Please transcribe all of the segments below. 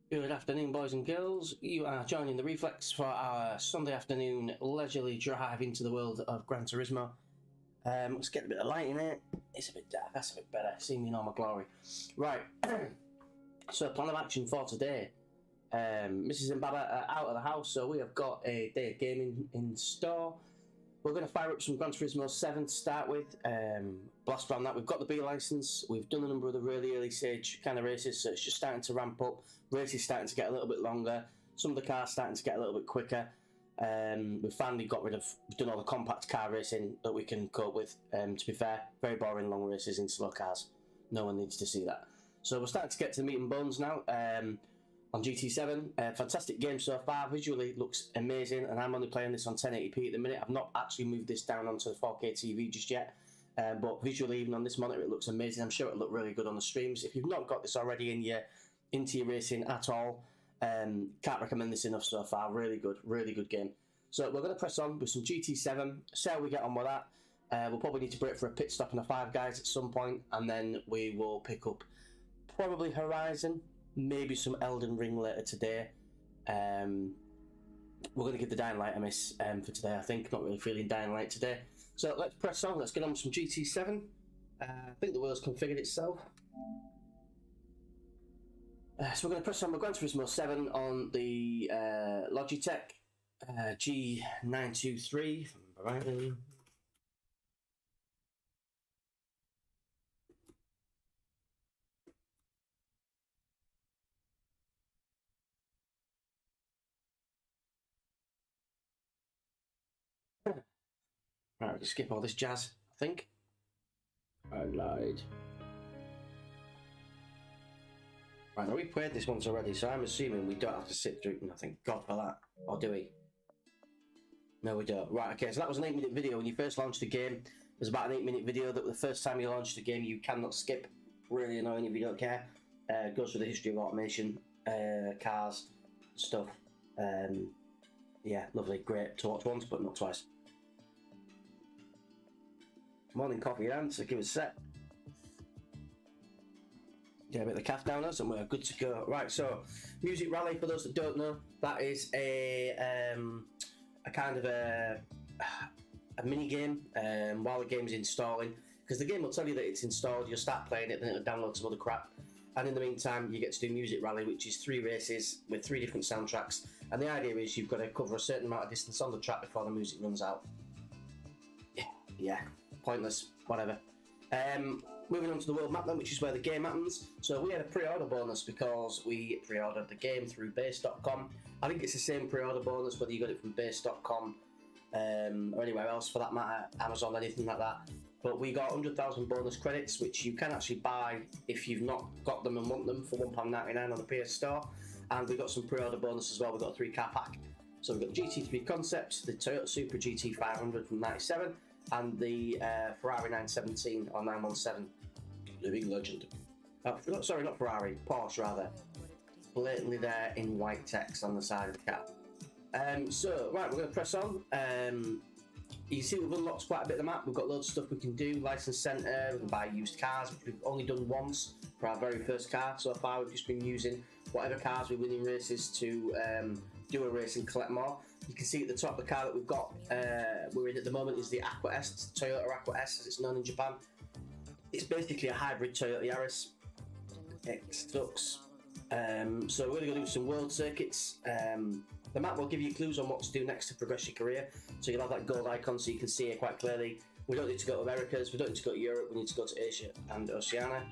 Good afternoon, boys and girls. You are joining the Reflex for our Sunday afternoon leisurely drive into the world of Gran Turismo. Let's get a bit of light in it. It's a bit dark, that's a bit better. See me in all my glory. Right, so plan of action for today. Mrs. and Baba are out of the house, so we have got a day of gaming in store. We're going to fire up some Gran Turismo 7 to start with, blast around that. We've got the B license, we've done a number of the really early stage kind of races, so it's just starting to ramp up. Races starting to get a little bit longer, some of the cars starting to get a little bit quicker. We've finally we've done all the compact car racing that we can cope with. To be fair, very boring long races in slow cars. No one needs to see that. So we're starting to get to the meat and bones now. On GT7, fantastic game so far. Visually looks amazing, and I'm only playing this on 1080p at the minute. I've not actually moved this down onto the 4K TV just yet, but visually, even on this monitor, it looks amazing. I'm sure it'll look really good on the streams. If you've not got this already into your racing at all, can't recommend this enough so far. Really good game. So we're going to press on with some GT7, see how we get on with that. We'll probably need to break for a pit stop and a Five Guys at some point, and then we will pick up probably Horizon, maybe some Elden Ring later today. We're going to give the Dying Light a miss for today, I think. Not really feeling Dying Light today. So let's press on, let's get on with some GT7. I think the wheel's configured itself. So we're going to press on with Gran Turismo 7 on the Logitech G923. Right, we can skip all this jazz, I think. I lied. Right, now we played this once already, so I'm assuming we don't have to sit through nothing. God for that. Or do we? No, we don't. Right, okay, so that was an 8-minute video when you first launched the game. It was about an 8-minute video that the first time you launched the game you cannot skip. Really annoying if you don't care. It goes through the history of automation, cars, stuff. Yeah, lovely, great to watch once, but not twice. Morning coffee and so give us a sec. Get a bit of the calf down us and we're good to go. Right, so Music Rally, for those that don't know, that is a kind of a mini game while the game's installing, because the game will tell you that it's installed, you'll start playing it, then it'll download some other crap, and in the meantime you get to do Music Rally, which is 3 races with 3 different soundtracks, and the idea is you've got to cover a certain amount of distance on the track before the music runs out. Yeah, pointless, whatever. Moving on to the world map then, which is where the game happens. So we had a pre-order bonus because we pre-ordered the game through base.com. I think it's the same pre-order bonus whether you got it from base.com or anywhere else for that matter, Amazon, anything like that. But we got 100,000 bonus credits, which you can actually buy if you've not got them and want them for £1.99 on the PS Store. And we got some pre-order bonus as well. We got a 3-car pack. So we've got the GT3 Concept, the Toyota Supra GT500 from '97, and the Ferrari 917 or 917 Living Legend. Oh, sorry, not Ferrari, Porsche rather. Blatantly there in white text on the side of the car. So, right, we're going to press on. You see we've unlocked quite a bit of the map. We've got loads of stuff we can do. License Centre, we can buy used cars, which we've only done once for our very first car. So far we've just been using whatever cars we win in races to do a race and collect more. You can see at the top the car that we've got, we're in at the moment is the Aqua S, Toyota Aqua S as it's known in Japan. It's basically a hybrid Toyota Yaris. X Tux. So we're going to go do some world circuits. The map will give you clues on what to do next to progress your career. So you'll have that gold icon so you can see it quite clearly. We don't need to go to Americas, we don't need to go to Europe, we need to go to Asia and Oceania.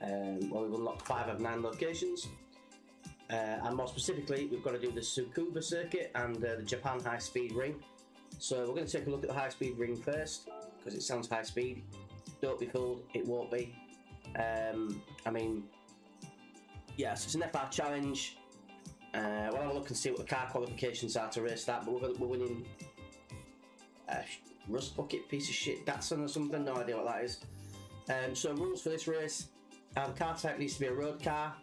Well, we've unlocked 5 of 9 locations. And more specifically, we've got to do the Tsukuba circuit and the Japan high speed ring. So we're going to take a look at the high speed ring first, because it sounds high speed. Don't be fooled, it won't be. I mean, yes, it's an FR challenge. We'll have a look and see what the car qualifications are to race that, but we're winning a rust bucket piece of shit Datsun or something, no idea what that is. So rules for this race, the car type needs to be a road car.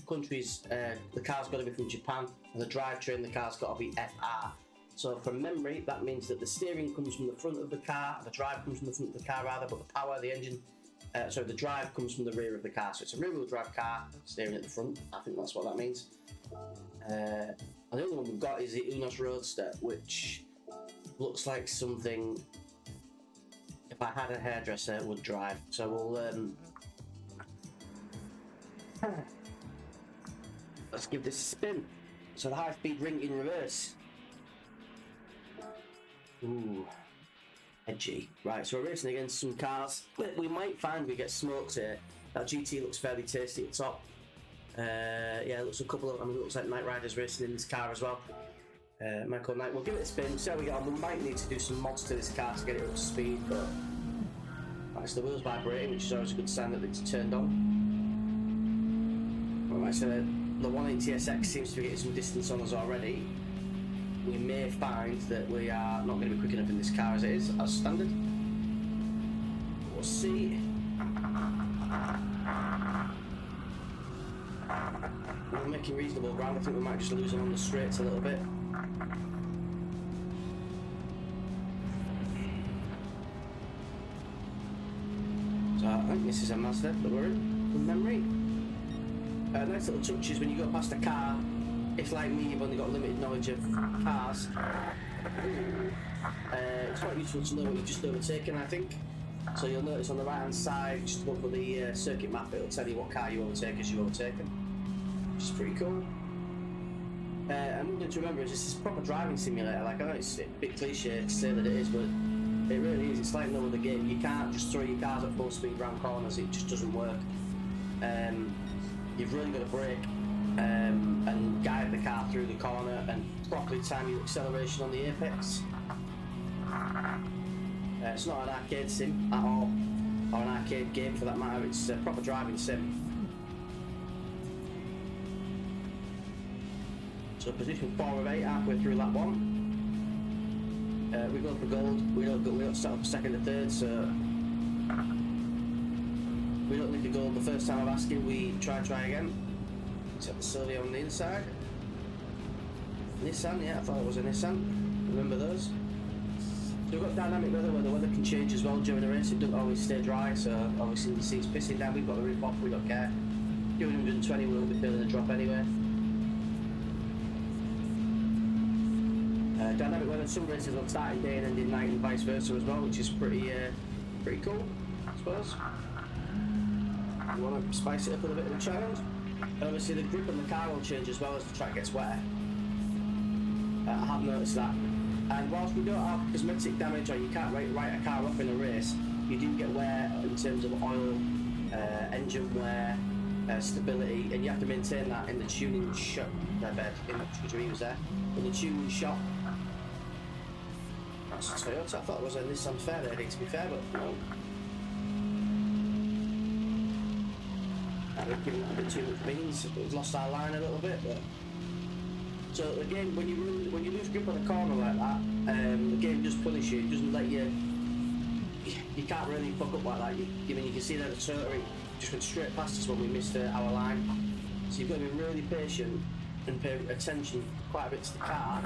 Countries, the car's got to be from Japan, and the drivetrain, the car's got to be FR. So from memory, that means that the steering comes from the front of the car, the drive comes from the front of the car rather, but the power, the engine, the drive comes from the rear of the car. So it's a rear-wheel drive car, steering at the front. I think that's what that means. The only one we've got is the Roadster, which looks like something if I had a hairdresser it would drive. So we'll let's give this a spin. So the high-speed ring in reverse. Ooh, edgy. Right, so we're racing against some cars. We might find we get smoked here. That GT looks fairly tasty at the top. Yeah, it looks a couple of. I mean, it looks like Knight Rider's racing in this car as well. Michael Knight. We'll give it a spin. See how we get on. We might need to do some mods to this car to get it up to speed, but that's the wheels vibrating, which is always a good sign that it's turned on. Alright, so the 180SX seems to be getting some distance on us already. We may find that we are not going to be quick enough in this car as it is, as standard. We'll see. We're making reasonable ground. I think we might just lose them on the straights a little bit. So I think this is a Mazda that we're in, from memory. Nice little touches when you go past a car. If like me, you've only got limited knowledge of cars. It's quite useful to know what you've just overtaken, I think. So you'll notice on the right hand side, just above the circuit map, it'll tell you what car you overtake as you've overtaken, which is pretty cool. And one thing to remember is this is a proper driving simulator. Like, I know it's a bit cliche to say that it is, but it really is. It's like no other game. You can't just throw your cars at full speed round corners. It just doesn't work. You've really got to brake and guide the car through the corner and properly time your acceleration on the apex. It's not an arcade sim at all, or an arcade game for that matter. It's a proper driving sim. So position 4 of 8, halfway through lap 1. We go for gold. We don't start up second or third, so we don't need the gold the first time of asking. We try again. Set the Silvio on the inside. Nissan, yeah, I thought it was a Nissan. Remember those? So we've got dynamic weather where the weather can change as well during the race. It doesn't always stay dry, so obviously you see it's pissing down. We've got the roof off, we don't care. Doing 120, we won't be feeling the drop anyway. Dynamic weather, some races on starting day and ending night and vice versa as well, which is pretty cool, I suppose. You want to spice it up with a bit of a challenge. And obviously the grip on the car will change as well as the track gets wetter. I have noticed that. And whilst we don't have cosmetic damage or you can't write a car off in a race, you do get wear in terms of oil, engine wear, stability, and you have to maintain that in the tuning shop. In the tuning shop. That's a Toyota. I thought it was a Nissan Fairlady, to be fair, but no. I've given it a bit too much means. We've lost our line a little bit, but. So again, when you lose grip on a corner like that, the game does punish you. It doesn't let you. You can't really fuck up like that. You can see that the Toyota just went straight past us when we missed our line. So you've got to be really patient and pay attention quite a bit to the car.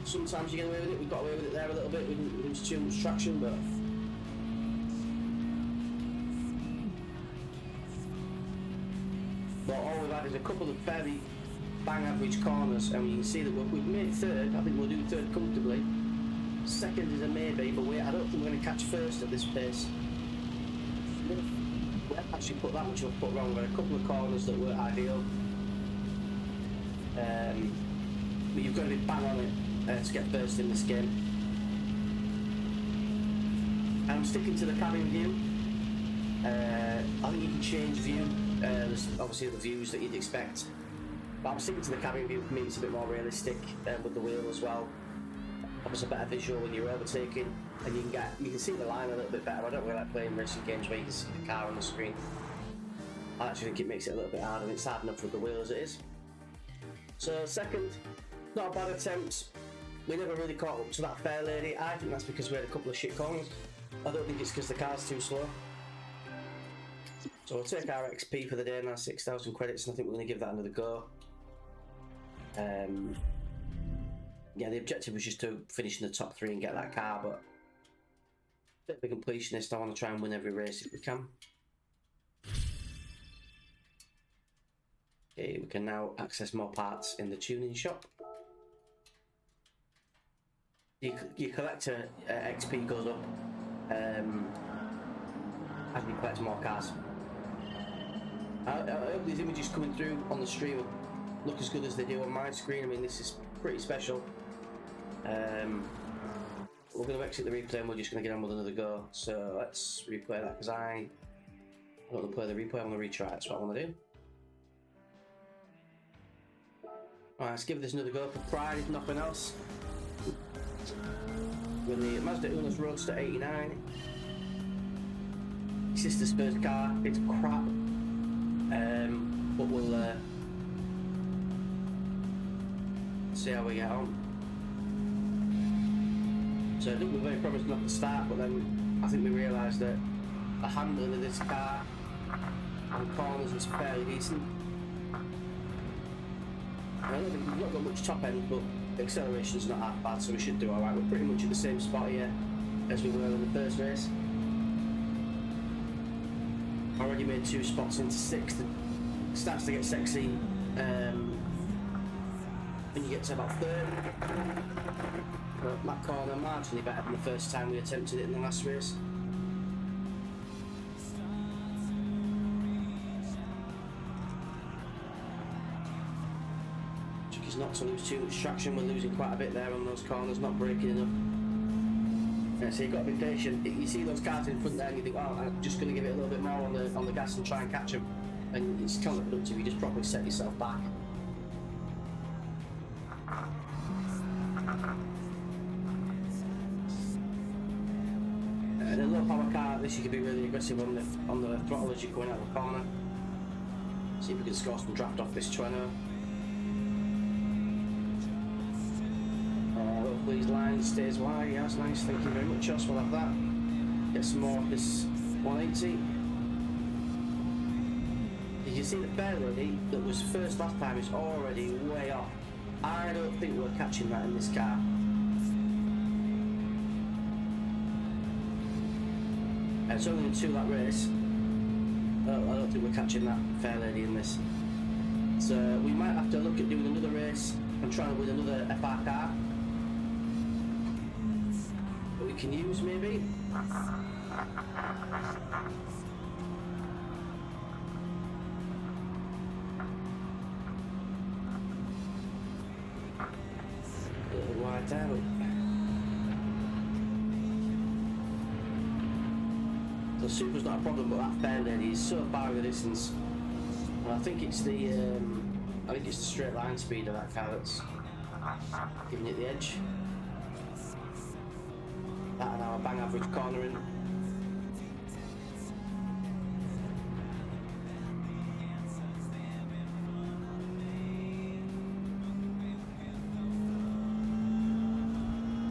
Sometimes you get away with it. We got away with it there a little bit. We didn't lose too much traction, but. But all we've had is a couple of fairly bang average corners, and you can see that we've made third. I think we'll do third comfortably. Second is a maybe, but I don't think we're going to catch first at this pace. We haven't actually put that much of a foot wrong. We've got a couple of corners that weren't ideal. But you've got to be bang on it to get first in this game. And I'm sticking to the cabin view. I think you can change view. There's obviously the views that you'd expect. But I'm sticking to the cabin view. For me, it's a bit more realistic with the wheel as well. Offers a better visual when you're overtaking, and you can see the line a little bit better. I don't really like playing racing games where you can see the car on the screen. I actually think it makes it a little bit harder, and it's hard enough with the wheel as it is. So second, not a bad attempt. We never really caught up to that Fairlady. I think that's because we had a couple of shit corners. I don't think it's because the car's too slow. So we'll take our XP for the day now, 6,000 credits, and I think we're going to give that another go. Yeah, the objective was just to finish in the top 3 and get that car, but a bit of a completionist. I want to try and win every race if we can. Okay, we can now access more parts in the tuning shop. Your collector XP goes up as you collect more cars. I hope these images coming through on the stream look as good as they do on my screen. I mean, this is pretty special. We're going to exit the replay and we're just going to get on with another go. So let's replay that because I don't want to play the replay, I want to retry it. That's what I want to do. Alright, let's give this another go for pride, if nothing else. With the Mazda Uno's Roadster 89. My sister's first car, it's crap. But we'll see how we get on. So I think we were very promising off the start, but then I think we realised that the handling of this car on corners is fairly decent. I don't think we've not got much top end, but the acceleration's not half bad, so we should do alright. We're pretty much at the same spot here as we were in the first race. Already made 2 spots into 6th. It starts to get sexy when you get to about 3rd. But that corner marginally better than the first time we attempted it in the last race. Not to lose too much traction, we're losing quite a bit there on those corners, not braking enough. Yeah, so you've got to be patient. You see those cars in front there and you think, oh, I'm just going to give it a little bit more on the gas and try and catch them. And it's counterproductive, you just properly set yourself back. And a low power car, this you can be really aggressive on the throttle as you're going out of the corner. See if we can score some draft off this Trueno. These lines stays wide, yeah, that's nice, thank you very much, Joss, we'll have that. Get some more of this 180. Did you see the fair lady that was first last time is already way off? I don't think we're catching that in this car. It's only a 2-lap race. I don't think we're catching that fair lady in this. So we might have to look at doing another race and trying to win another FR car. Can use maybe. A little wide out. So super's not a problem, but that fair lady is so far in the distance. And I think it's the straight line speed of that car that's giving it the edge. That and our bang average cornering.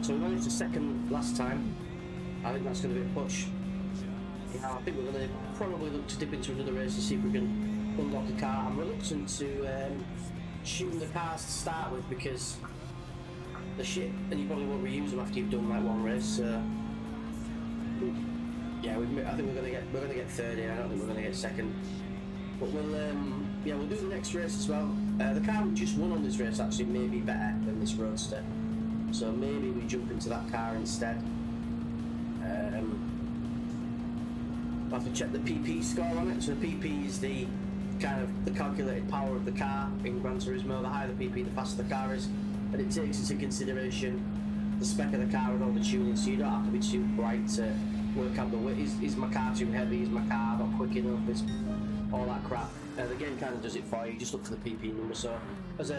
So we managed a second last time. I think that's going to be a push. Yeah, I think we're going to probably look to dip into another race to see if we can unlock a car. I'm reluctant to shooting the cars to start with because the shit, and you probably won't reuse them after you've done like one race. Yeah, I think we're gonna get third here. I don't think we're gonna get second. But we'll do the next race as well. The car we just won on this race actually may be better than this Roadster, so maybe we jump into that car instead. I'll have to check the PP score on it. So the PP is the kind of the calculated power of the car in Gran Turismo. The higher the PP, the faster the car is. And it takes into consideration the spec of the car and all the tuning, so you don't have to be too bright to work out the weight. Is my car too heavy? Is my car not quick enough? Is all that crap. The game kind of does it for you. Just look for the PP number. So as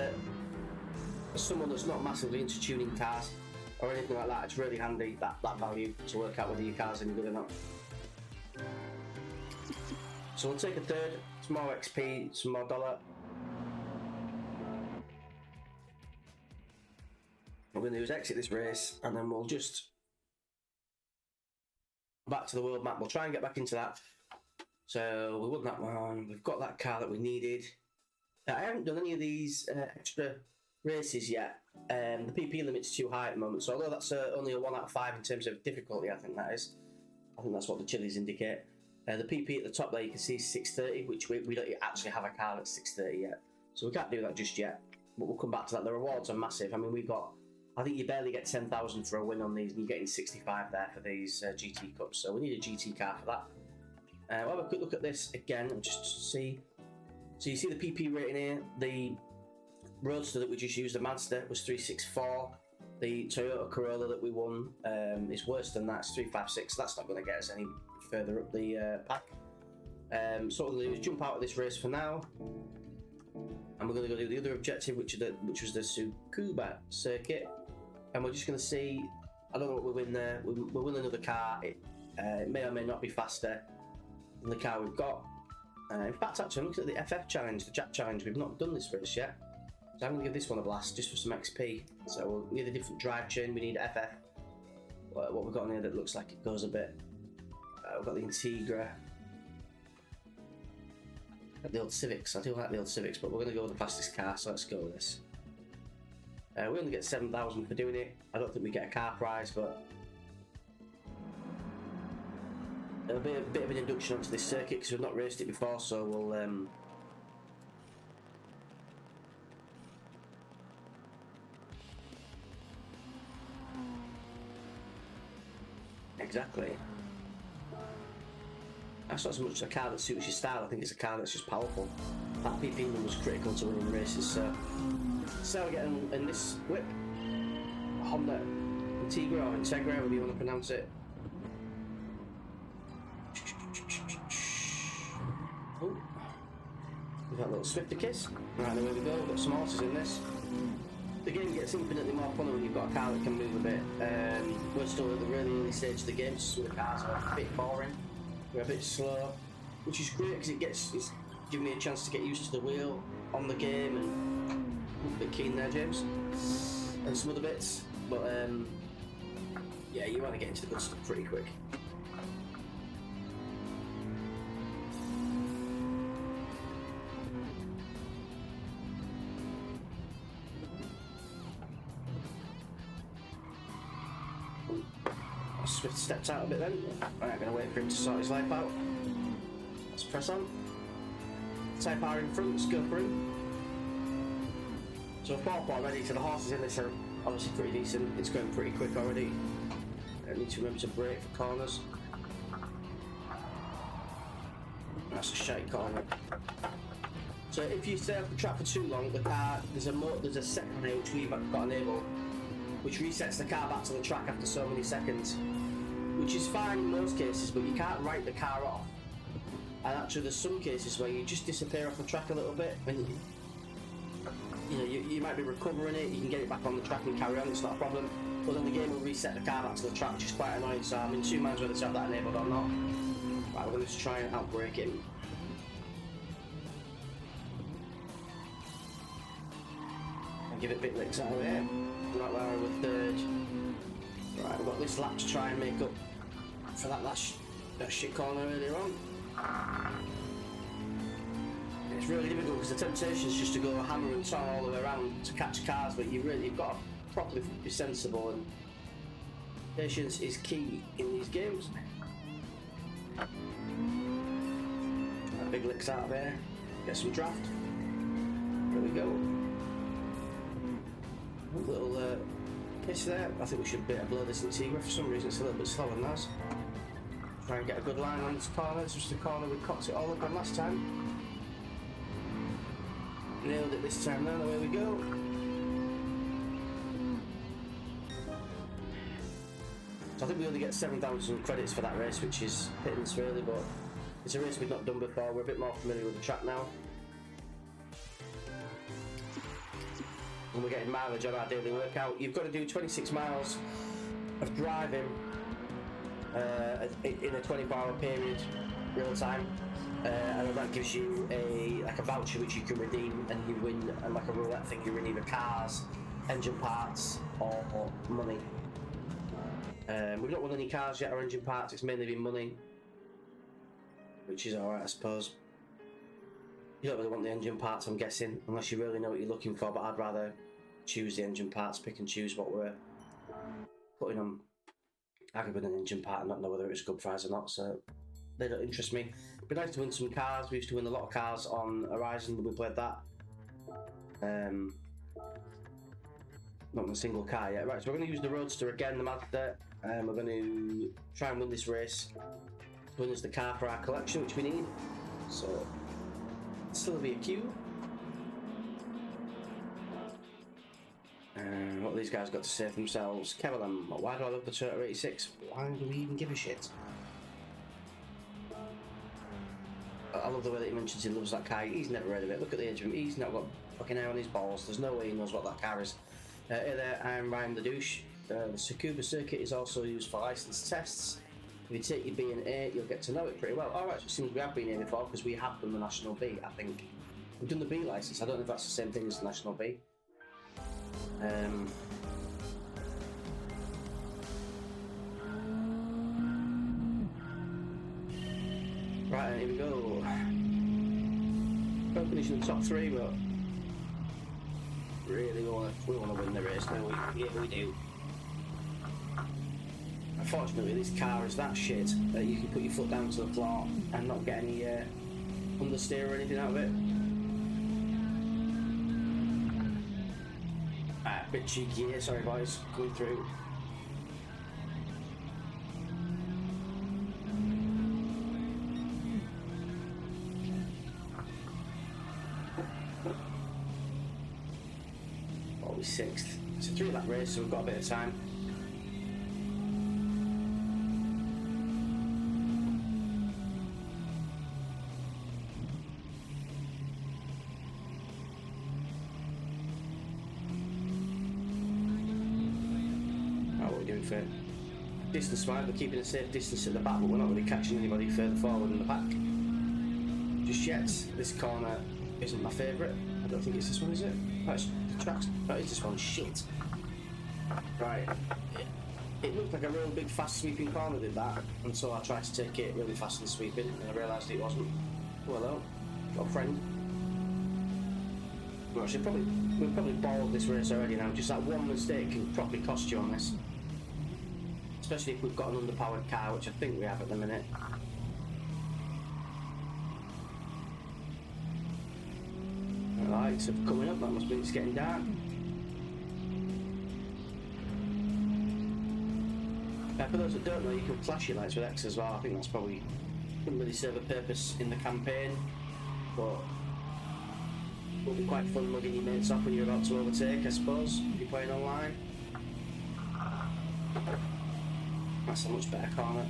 someone that's not massively into tuning cars or anything like that, it's really handy that value to work out whether your car's any good or not. So we'll take a third. Some more XP, some more dollar. What we're going to do is exit this race and then we'll just back to the world map. We'll try and get back into that. So we won that one. We've got that car that we needed. I haven't done any of these extra races yet. The PP limit's too high at the moment. So although that's only a 1 out of 5 in terms of difficulty, I think that is. I think that's what the chilies indicate. The PP at the top there you can see is 630, which we don't actually have a car at 630 yet. So we can't do that just yet, but we'll come back to that. The rewards are massive. I mean, we've got, I think you barely get 10,000 for a win on these, and you're getting 65 there for these GT Cups. So we need a GT car for that. We'll have a quick look at this again, just to see. So you see the PP rating here. The Roadster that we just used, the Mazda, was 364. The Toyota Corolla that we won is worse than that, it's 356. So that's not going to get us any further up the pack. So what we're going to do is jump out of this race for now, and we're going to go do the other objective, which was the Tsukuba circuit, and we're just going to see. I don't know what we win there. We'll win another car. It may or may not be faster than the car we've got. In fact, actually, I'm looking at the FF challenge, the Jack challenge. We've not done this race yet, so I'm going to give this one a blast just for some XP. So we need a different drive chain. We need FF. What we've got on here that looks like it goes a bit. We've got the Integra. The old Civics. I do like the old Civics, but we're going to go with the fastest car, so let's go with this. We only get 7,000 for doing it. I don't think we get a car prize, but it'll be a bit of an induction onto this circuit because we've not raced it before, so we'll exactly. That's not so much a car that suits your style, I think it's a car that's just powerful. That PP run was critical to winning races, so how we get in this whip. Honda Integra or Integra, however you want to pronounce it. Oh, we've got a little Swifter kiss. Right, there we go, we've got some horses in this. The game gets infinitely more fun when you've got a car that can move a bit. We're still at the really early stage of the game, so the cars are a bit boring. We're a bit slow, which is great because it's giving me a chance to get used to the wheel on the game, and I'm a bit keen there, James, and some other bits. But yeah, you want to get into the good stuff pretty quick. Swift steps out a bit then. Right, I'm going to wait for him to sort his life out. Let's press on. Type R in front, let's go for him. So 4th already, so the horses in this are obviously pretty decent. It's going pretty quick already. I need to remember to brake for corners. That's a shite corner. So if you stay off the track for too long, the car, there's a second here which we've got enabled, which resets the car back to the track after so many seconds, which is fine in most cases, but you can't write the car off. And actually there's some cases where you just disappear off the track a little bit, and you know, you might be recovering it, you can get it back on the track and carry on, it's not a problem, but then the game will reset the car back to the track, which is quite annoying, so I'm in two minds whether to have that enabled or not. Right, we're going to just try and outbrake him. And give it a bit licks out of here. Right where we're third. Right, we've got this lap to try and make up for that shit corner earlier on. It's really difficult because the temptation is just to go hammer and tongue all the way around to catch cars, but you've got to properly be sensible, and patience is key in these games. Big licks out of there. Get some draft. There we go. A little piss there. I think we should blow this Integra. For some reason it's a little bit slower than ours. Try and get a good line on this corner. It's just the corner we cocked it all up on last time. Nailed it this time now. Away we go. So I think we only get 7,000 credits for that race, which is hitting us really, but it's a race we've not done before. We're a bit more familiar with the track now. And we're getting mileage on our daily workout. You've got to do 26 miles of driving in a 24-hour period, real time, and that gives you a voucher which you can redeem, and you win, and like a roulette thing, you win either cars, engine parts, or money. We've not won any cars yet or engine parts. It's mainly been money, which is alright, I suppose. You don't really want the engine parts, I'm guessing, unless you really know what you're looking for, but I'd rather choose the engine parts, pick and choose what we're putting on. I could win an engine part and not know whether it's a good prize or not, so they don't interest me. It'd be nice to win some cars. We used to win a lot of cars on Horizon when we played that. Not in a single car yet. Right, so we're going to use the Roadster again, the Mazda, and we're going to try and win this race. Win us the car for our collection, which we need. So, still be a queue. And what these guys got to say for themselves. Kevin, why do I love the Toyota 86? Why do we even give a shit? I love the way that he mentions he loves that car. He's never heard of it. Look at the age of him. He's not got fucking hair on his balls. There's no way he knows what that car is. Hey there, I'm Ryan the Douche. The Tsukuba circuit is also used for license tests. If you take your B and A, you'll get to know it pretty well. Alright, so it seems we have been here before because we have done the National B, I think. We've done the B license. I don't know if that's the same thing as the National B. Right, and here we go. Don't finish in the top 3, but really we want to win the race, don't we? Yeah, we do. Unfortunately, this car is that shit that you can put your foot down to the floor and not get any understeer or anything out of it. A bit cheeky here, sorry boys, going through. What are we, 6th? It's a 3-lap race, so we've got a bit of time. For distance wise, we're keeping a safe distance at the back, but we're not really catching anybody further forward in the back just yet. This corner isn't my favourite. I don't think it's this one, is it? Oh, it's the tracks. Oh, it's this one. Shit. Right. It looked like a real big fast sweeping corner, did that, and so I tried to take it really fast and sweeping, and I realised it wasn't. Oh, hello. Got a friend. Well, actually, we've probably balled this race already now. Just that one mistake can probably cost you on this. Especially if we've got an underpowered car, which I think we have at the minute. The lights are coming up, that must mean it's getting dark. For those that don't know, you can flash your lights with X as well. I think that's probably doesn't really serve a purpose in the campaign, but will be quite fun mugging your mates off when you're about to overtake, I suppose, if you're playing online. That's a much better corner.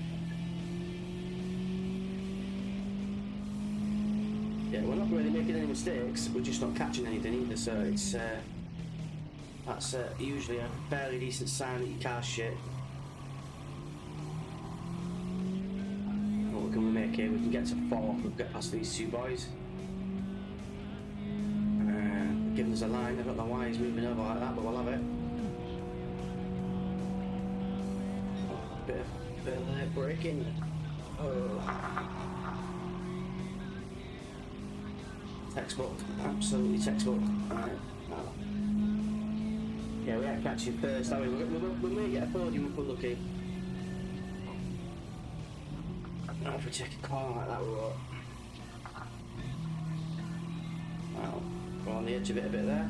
Yeah, we're not really making any mistakes, we're just not catching anything either, so it's that's usually a fairly decent sign that your car's shit. What can we make here? We can get to 4th, we'll get past these 2 boys. Giving us a line, I don't know why he's moving over like that, but we'll have it. Bit of late braking. Oh. Textbook, absolutely textbook. Right. Oh. Yeah, we are catching first. I mean, we may get a podium if we're lucky. Not if we take a corner like that, we won't. Well, we're on the edge of it a bit there.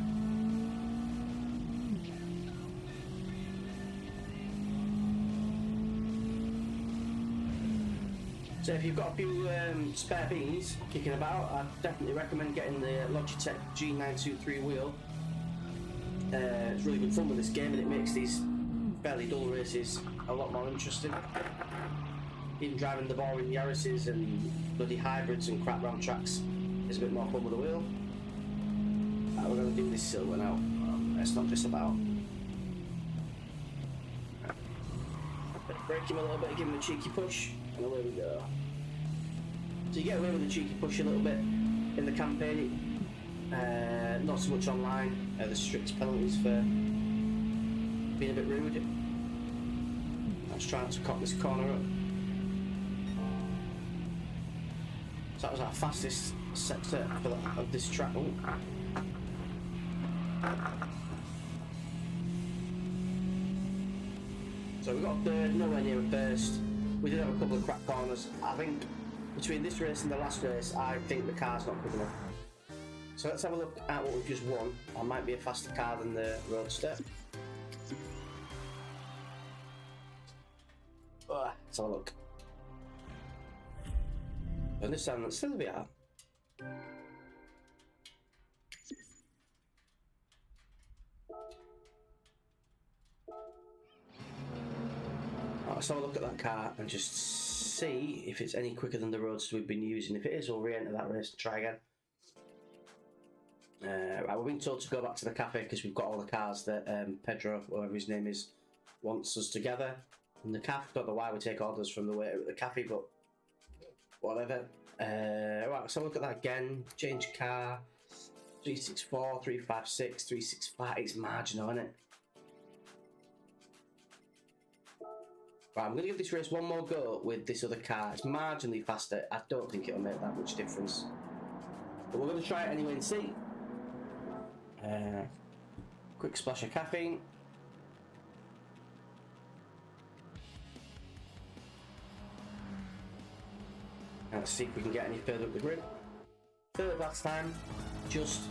So if you've got a few spare beans kicking about, I'd definitely recommend getting the Logitech G923 wheel. It's really good fun with this game and it makes these fairly dull races a lot more interesting. Even driving the boring Yaris's and bloody hybrids and crap round tracks is a bit more fun with the wheel. We're going to do this silver now. It's not just about. Break him a little bit, give him a cheeky push, and away we go. So you get away with a cheeky push a little bit in the campaign, not so much online. There's strict penalties for being a bit rude. I was trying to cock this corner up. So that was our fastest sector of this track. Ooh. So we got third, nowhere near a first. We did have a couple of crap corners. I think between this race and the last race, I think the car's not quick enough. So let's have a look at what we've just won. I might be a faster car than the Roadster. Let's have a look. And this time it's still a bit hard. Let's have a look at that car and just see if it's any quicker than the Roadster we've been using. If it is, we'll re-enter that race and try again. Right, we're being told to go back to the cafe because we've got all the cars that Pedro, whatever his name is, wants us together. In the cafe, don't know why we take orders from the waiter at the cafe, but whatever. Right, let's have a look at that again. Change car. 364, 356, 365. It's marginal, isn't it? Right, I'm going to give this race one more go with this other car. It's marginally faster. I don't think it'll make that much difference. But we're going to try it anyway and see. Quick splash of caffeine. And let's see if we can get any further up the grid. Third last time. Just.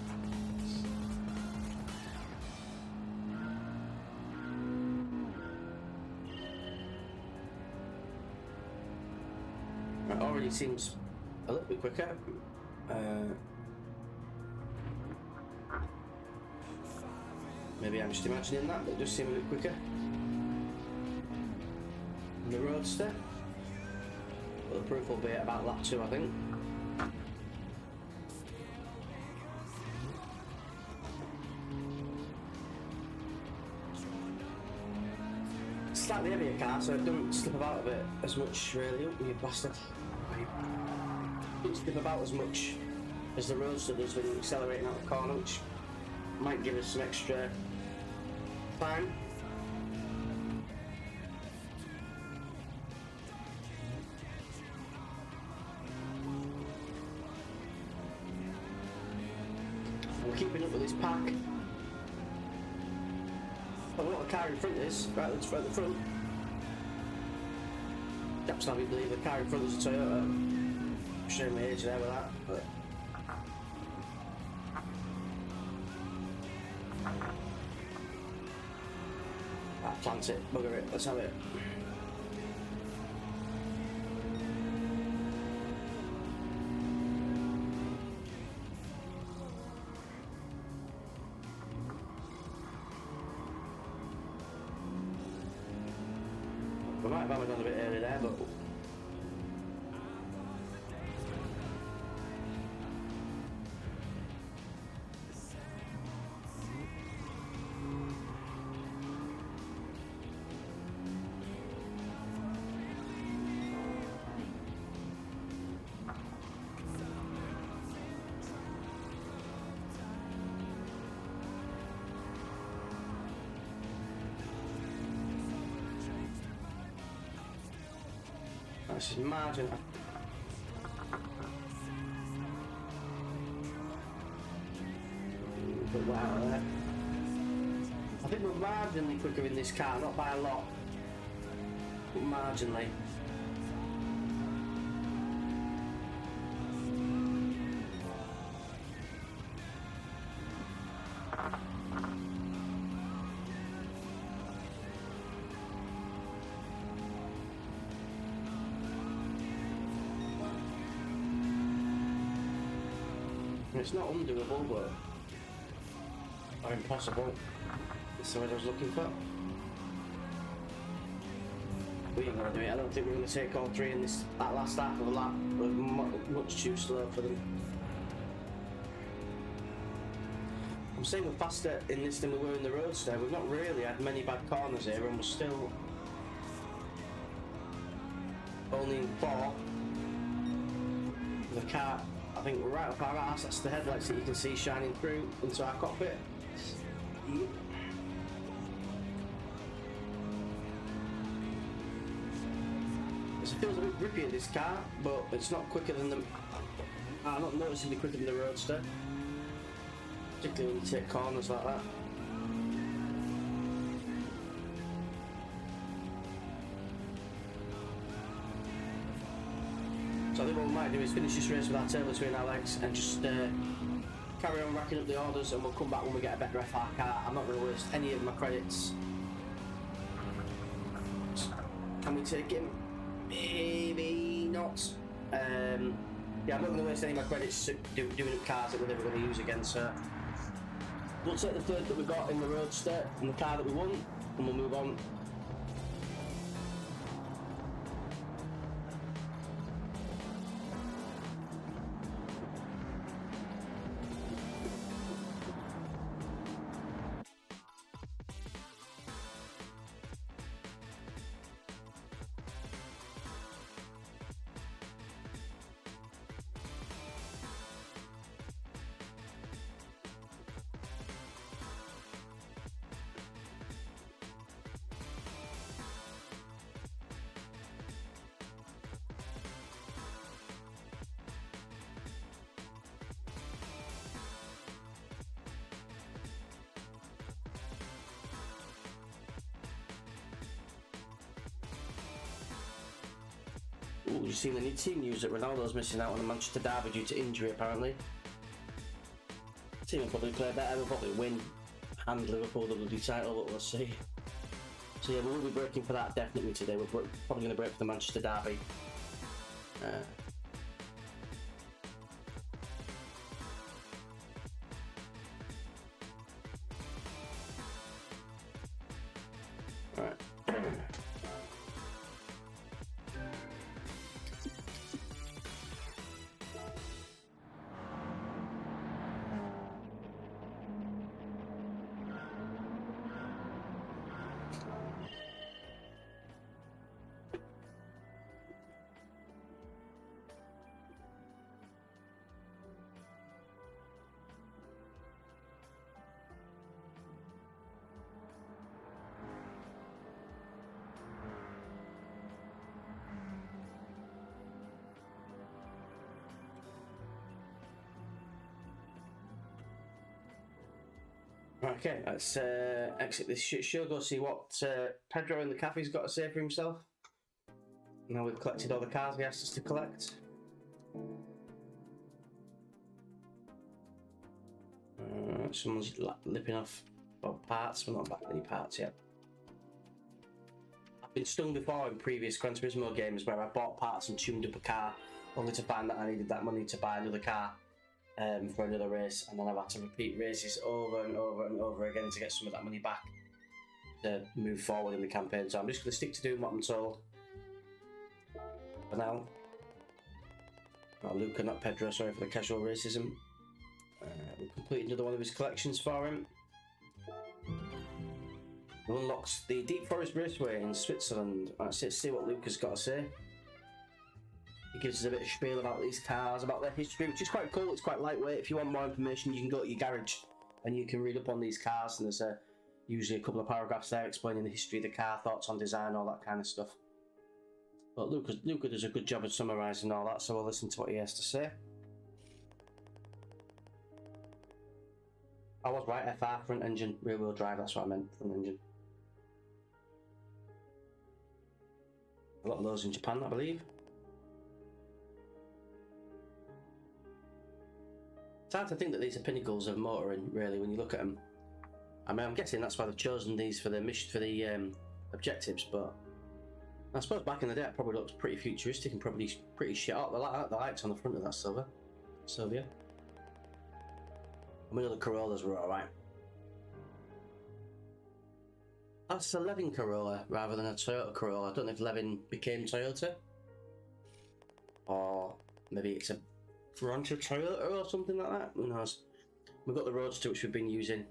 It already seems a little bit quicker. Maybe I'm just imagining that, but it just seems a bit quicker. And the Roadster. Well, the proof will be at about lap 2, I think. Slightly heavier car, so it doesn't slip about a bit as much, really. Oh, you bastard. It doesn't slip about as much as the Roadster does when you're accelerating out the corner, which might give us some extra time. We're keeping up with this pack. I don't know what the car in front is, right at the front. That's how we believe the car in front is a Toyota. Showing my age there with that, but. Right, plant it, bugger it, let's have it. We might have hammered on a bit early there, but that's margin. But wow, I think we're marginally quicker in this car, not by a lot, but marginally. It's not undoable, but or impossible. That's the word I was looking for. We ain't gonna do it. I don't think we're gonna take all three in that last half of a lap. We're much too slow for them. I'm saying we're faster in this than we were in the Roadster. We've not really had many bad corners here, and we're still only in 4. The car, I think we're right up our arse. That's the headlights that you can see shining through into our cockpit. Yep. It feels a bit grippy in this car, but it's not quicker than the. I'm not noticeably quicker than the Roadster, particularly when you take corners like that. So I think what we might do is finish this race with our tail between our legs and just carry on racking up the orders and we'll come back when we get a better FR car. I'm not going to waste any of my credits. Can we take him? Maybe not. Yeah, I'm not going to waste any of my credits doing up cars that we're never going to use again, so we'll take the third that we got in the Roadster and the car that we won, and we'll move on. Ooh, you've seen any team news that Ronaldo's missing out on the Manchester derby due to injury, apparently. The team will probably play better, we'll probably win, hand Liverpool the bloody title, but we'll see. So yeah, we'll be breaking for that definitely today. We're probably going to break for the Manchester derby. Alright. Okay, let's exit this shit show, go see what Pedro in the cafe's got to say for himself. Now we've collected all the cars he asked us to collect. Someone's lipping off parts, we're not back any parts yet. I've been stung before in previous Gran Turismo games where I bought parts and tuned up a car, only to find that I needed that money to buy another car. For another race, and then I've had to repeat races over and over and over again to get some of that money back to move forward in the campaign. So I'm just going to stick to doing what I'm told for now. Not Luca, not Pedro, sorry for the casual racism. We've completed another one of his collections for him. We unlocked the Deep Forest Raceway in Switzerland. Let's see what Luca's got to say. He gives us a bit of spiel about these cars, about their history, which is quite cool. It's quite lightweight. If you want more information, you can go to your garage and you can read up on these cars, and there's usually a couple of paragraphs there explaining the history of the car, thoughts on design, all that kind of stuff. But Luca does a good job of summarising all that, so we'll listen to what he has to say. I was right, FR, front engine, rear wheel drive, that's what I meant, front engine. A lot of those in Japan, I believe. It's hard to think that these are pinnacles of motoring, really, when you look at them. I mean, I'm guessing that's why they've chosen these for the objectives, but I suppose back in the day it probably looks pretty futuristic and probably pretty shit up. The lights on the front of that Sylvia. I mean, the Corollas were alright. That's a Levin Corolla rather than a Toyota Corolla. I don't know if Levin became Toyota, or maybe it's a branch of Toyota or something like that. Who knows? We've got the Roadster, which we've been using.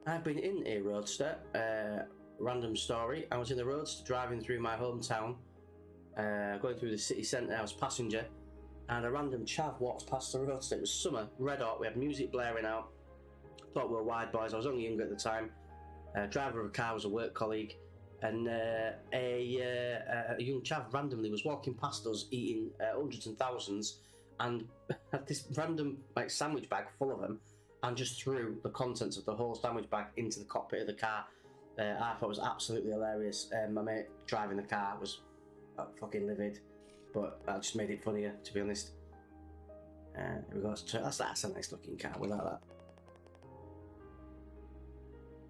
I've been in a Roadster. Random story. I was in the Roadster driving through my hometown, going through the city centre. I was passenger, and a random chav walked past the Roadster. It was summer, red hot. We had music blaring out. Thought we were wide boys. I was only younger at the time. Driver of a car was a work colleague, and a young chav randomly was walking past us eating hundreds and thousands, and had this random sandwich bag full of them, and just threw the contents of the whole sandwich bag into the cockpit of the car. I thought it was absolutely hilarious. My mate driving the car was fucking livid, but that just made it funnier, to be honest. Here we go. That's a nice looking car without that.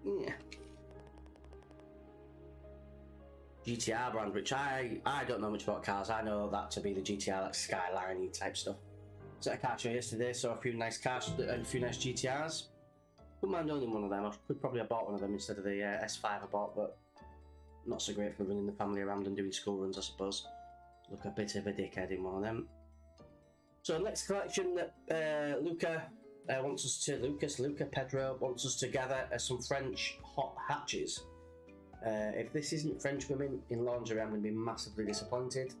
Yeah. GTR brand, which I don't know much about cars. I know that to be the GTR, like Skyline type stuff. So I car show yesterday, saw a few nice cars and a few nice GTRs. Wouldn't mind owning one of them. I could probably have bought one of them instead of the S5 I bought, but not so great for running the family around and doing school runs, I suppose. Look a bit of a dickhead in one of them. So next collection that Luca Pedro wants us to gather some French hot hatches. If this isn't French women in lingerie, I'm going to be massively disappointed.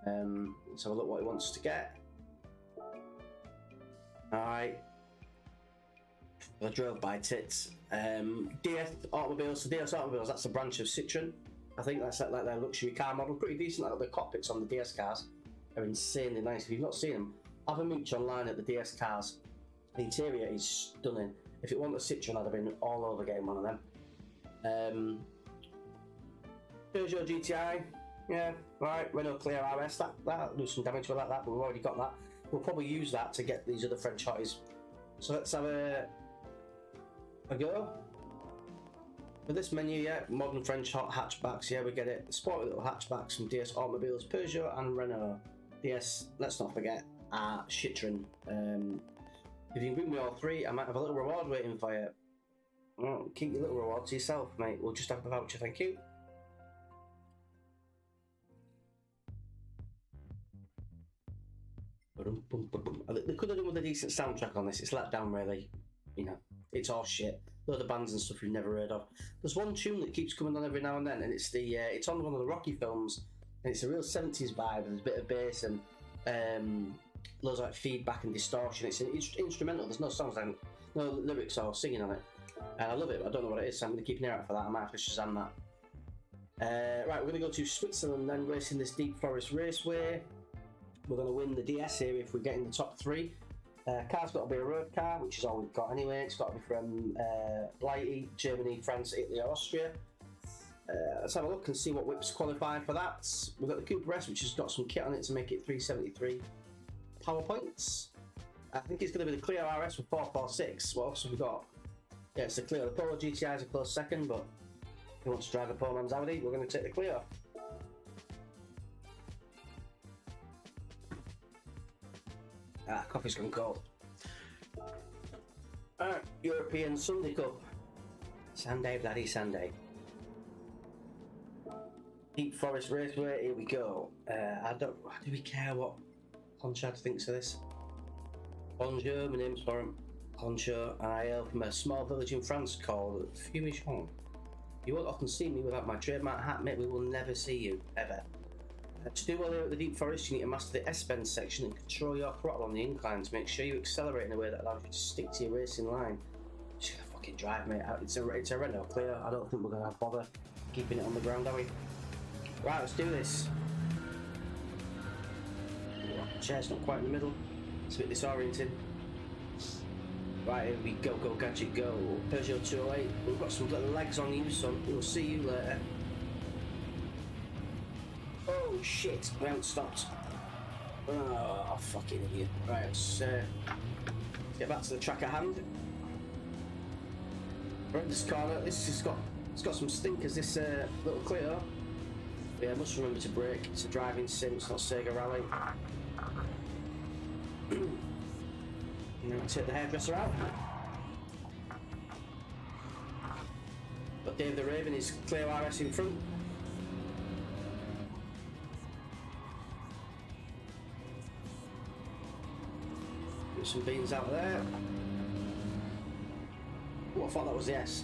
Let's have a look what he wants us to get. Alright. I drove by tits. DS Automobiles, so DS Automobiles, that's a branch of Citroën. I think that's like their luxury car model. Pretty decent. Like the cockpits on the DS cars are insanely nice. If you've not seen them, have a mooch online at the DS cars. The interior is stunning. If it wasn't a Citroën, I'd have been all over getting one of them. Peugeot GTI, yeah, right. Renault Clio RS, that'll do some damage with that, but we've already got that. We'll probably use that to get these other French hotties. So let's have a go. For this menu, yeah, modern French hot hatchbacks, yeah, we get it. Sporty little hatchbacks from DS Automobiles, Peugeot and Renault. DS, let's not forget, Citroën. If you can bring me all three, I might have a little reward waiting for you. Oh, keep your little reward to yourself, mate. We'll just have the voucher, thank you. They could have done with a decent soundtrack on this. It's let down, really. You know, it's all shit. Load of bands and stuff you've never heard of. There's one tune that keeps coming on every now and then, and it's it's on one of the Rocky films, and it's a real 70s vibe. There's a bit of bass and loads of like feedback and distortion. It's an instrumental. There's no songs, no lyrics or singing on it, and I love it. But I don't know what it is, so I'm going to keep an ear out for that. I might have to Shazam that. Right, we're going to go to Switzerland then, racing this Deep Forest Raceway. We're going to win the DS here if we get in the top three. Car's got to be a road car, which is all we've got anyway. It's got to be from Blighty, Germany, France, Italy, or Austria. Let's have a look and see what whips qualify for that. We've got the Cooper S, which has got some kit on it to make it 373 power points. I think it's going to be the Clio RS with 446. What else have we got? Yeah, it's the Clio. The Polo GTI is a close second, but if you want to drive the poor man's Audi, we're going to take the Clio. Coffee's gone cold. European Sunday Cup. Sunday, bloody Sunday. Deep Forest Raceway, here we go. Do we care what Ponchard thinks of this? Bonjour, my name's Florent Poncho, and I hail from a small village in France called Fumichon. You won't often see me without my trademark hat, mate. We will never see you, ever. To do well here at the Deep Forest, you need to master the S-bend section and control your throttle on the incline to make sure you accelerate in a way that allows you to stick to your racing line. Just gonna fucking drive, mate. It's a Renault Clio. I don't think we're gonna bother keeping it on the ground, are we? Right, let's do this. Chair's not quite in the middle. It's a bit disorienting. Right, here we go, go, gadget, go. Peugeot 208. We've got some little legs on you, son. We'll see you later. Oh shit, we haven't stopped. Oh, fucking idiot. Right, let's get back to the track at hand. We're in this corner. This has got some stinkers, this little Clio. Yeah, must remember to brake. It's a driving sim, it's not Sega Rally. Now take the hairdresser out. Got Dave the Raven, his Clio RS in front. Put some beans out there. Oh, I thought that was the S.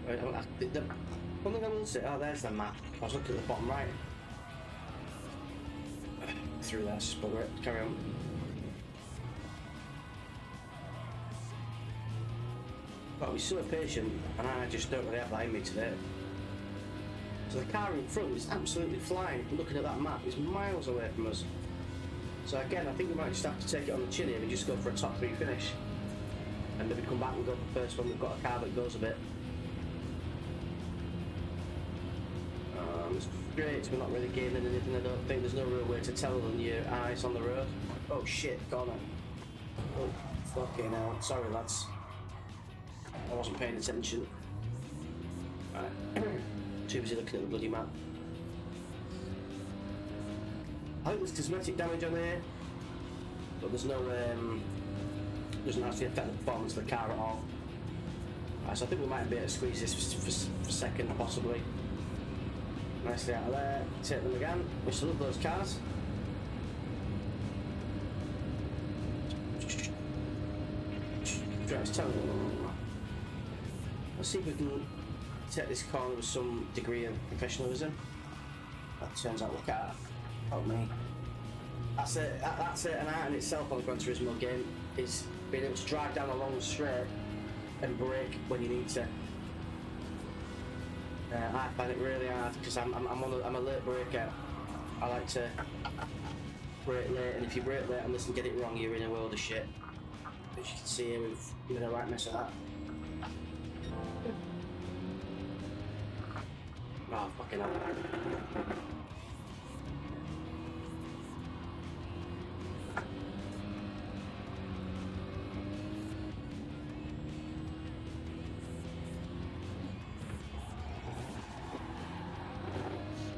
Right, one thing I will say, oh, there's the map. I was looking at the bottom right. Through there, just bugger it. Carry on. Got to be so patient, and I just don't really have that in me today. So the car in front is absolutely flying. Looking at that map, it's miles away from us. So again, I think we might just have to take it on the chin here and just go for a top three finish. And maybe come back and go for first when we've got a car that goes a bit. It's great, we're not really gaining anything, I don't think. There's no real way to tell than your eyes on the road. Oh shit, corner. Oh, fucking hell. Sorry, lads. I wasn't paying attention. Right. Too busy looking at the bloody map. I think there's cosmetic damage on here, but there's no, doesn't actually affect the performance of the car at all. Right, so I think we might be able to squeeze this for second, possibly. Nicely out of there, take them again. We still love those cars. Let's see if we can take this corner with some degree of professionalism. That turns out look at help me. That's it. That's it. An art in itself on the Gran Turismo game is being able to drive down a long straight and brake when you need to. I find it really hard because I'm a late braker. I like to brake late, and if you brake late and listen, get it wrong, you're in a world of shit. As you can see here, we've made a right mess of that. Oh, fucking hell.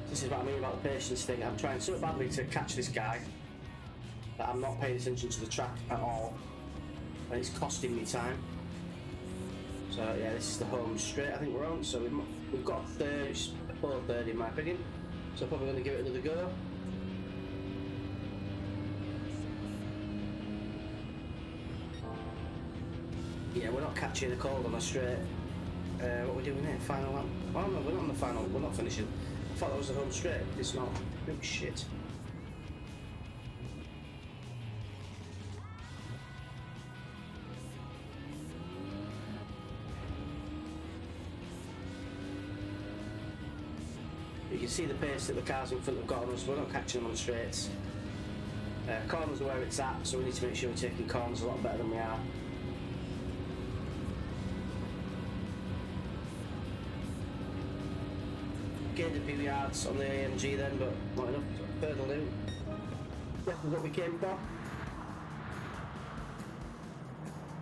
This is what I mean about the patience thing. I'm trying so badly to catch this guy that I'm not paying attention to the track at all, and it's costing me time. So yeah, this is the home straight I think we're on. So we've got third, 4:30 in my opinion. So probably going to give it another go. Yeah, we're not catching a cold on a straight. What are we doing here? Final lap? Oh no, we're not on the final. We're not finishing. I thought that was the home straight. It's not. Oh shit. You can see the pace that the cars in front have got on us. We're not catching them on the straights. Corners are where it's at, so we need to make sure we're taking corners a lot better than we are. Gained a few yards on the AMG then, but not enough. Further loot. This is what we came for.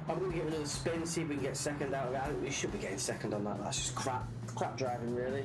I'm going to give it another spin, see if we can get second out of it. I think we should be getting second on that. That's just crap driving, really.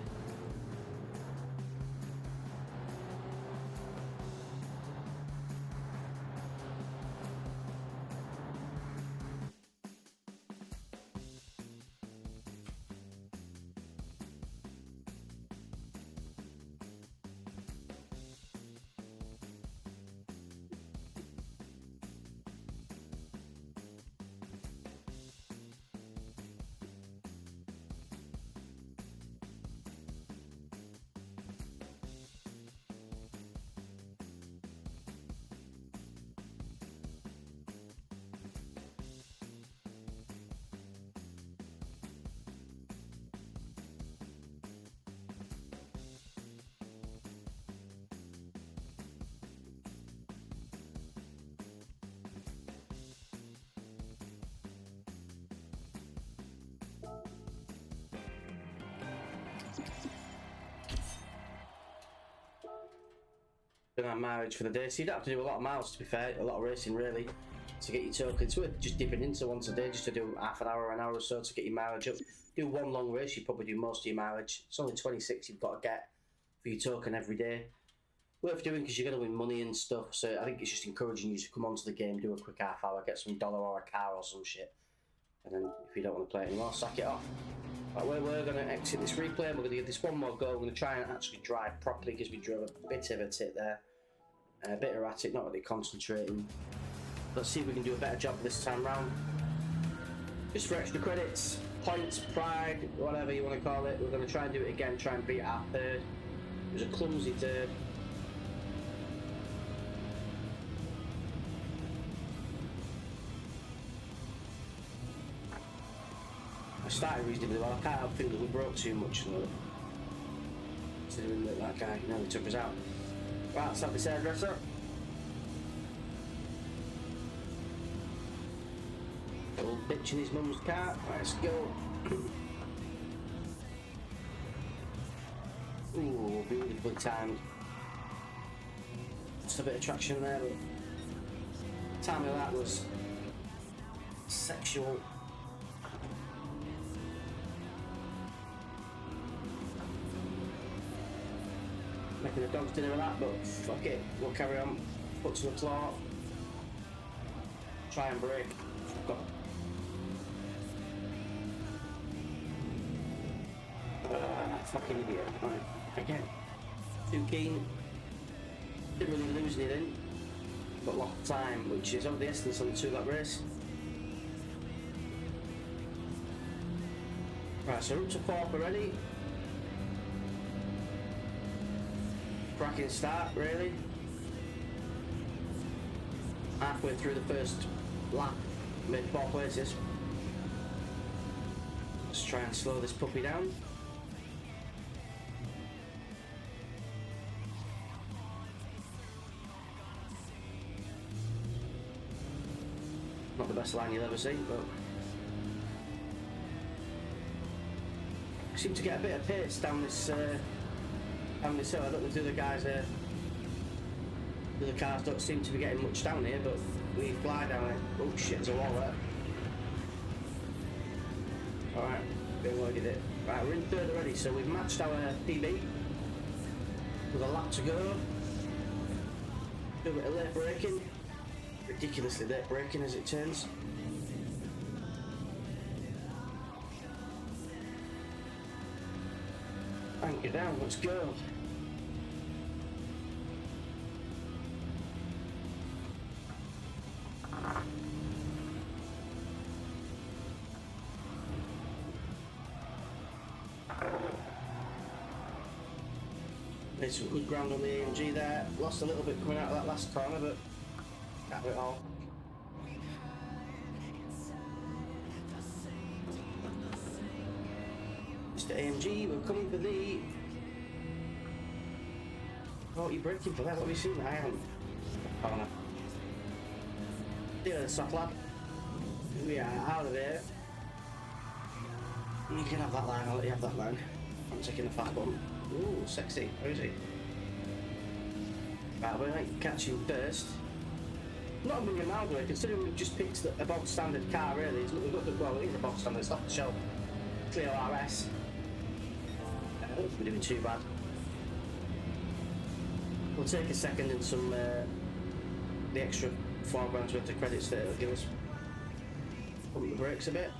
Our mileage for the day, so you don't have to do a lot of miles, to be fair, a lot of racing really to get your token. It's worth just dipping into once a day just to do half an hour or so to get your mileage up. Do one long race, you probably do most of your mileage. It's only 26 you've got to get for your token every day. Worth doing because you're going to win money and stuff, so I think it's just encouraging you to come onto the game, do a quick half hour, get some dollar or a car or some shit, and then if you don't want to play it anymore, sack it off. Right, we're going to exit this replay, we're going to give this one more go. We're going to try and actually drive properly because we drove a bit of a tit there. A bit erratic, not really concentrating. Let's see if we can do a better job this time round. Just for extra credits, points, pride, whatever you want to call it. We're going to try and do it again, try and beat our third. It was a clumsy third. I started reasonably well. I can't help feeling that we broke too much. Considering that that guy nearly took us out. Right, let's have this hairdresser. Old bitch in his mum's car. Right, let's go. Ooh, beautifully timed. Just a bit of traction there, but Time of that was sexual. Making a dog's dinner of that, but fuck it, we'll carry on. Foot to the floor. Try and break. Got fucking idiot. Right, again. Too keen. Didn't really lose anything. But lost time, which is of the essence on the 2-lap race. Right, so we're up to 4th already. Cracking start, really. Halfway through the first lap, made 4 places. Let's try and slow this puppy down. Not the best line you'll ever see, but I seem to get a bit of pace down this hill. I don't know if the other guys the other cars don't seem to be getting much down here, but we fly down it. Oh shit, there's a wall there. Alright, been working it. Right, we're in 3rd already, so we've matched our PB with a lap to go. Do a bit of late braking. Ridiculously late braking as it turns. Thank you down, let's go. Made some good ground on the AMG there. Lost a little bit coming out of that last corner, but got it all. Mr. AMG, we're coming for thee. Oh, you're braking for that? What have you seen? I haven't. Corner. Deal with the soft lad. We are out of there. You can have that line, I'll let you have that line. I'm taking the fat button. Ooh, sexy. Where is he? Right, we're like catching first. Not a million miles away, considering we've just picked a bog standard car, really. We've got the, well, it is a bog standard, it's off the shelf. Clear RS. We're doing too bad. We'll take a second and some the extra £4 worth of credits that it'll give us. Pump the brakes a bit.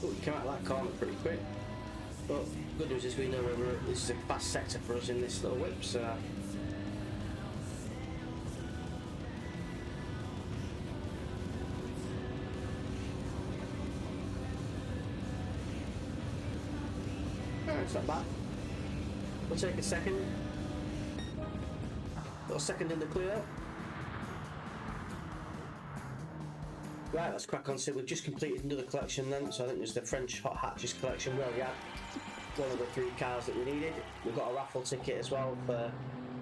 Oh, we came out of that corner pretty quick. But good news is we know this is a fast sector for us in this little whip, so. It's not bad. We'll take a second. Little second in the clear. Right, let's crack on. So we've just completed another collection then. So I think there's the French Hot Hatches collection where we had one of the 3 cars that we needed. We've got a raffle ticket as well for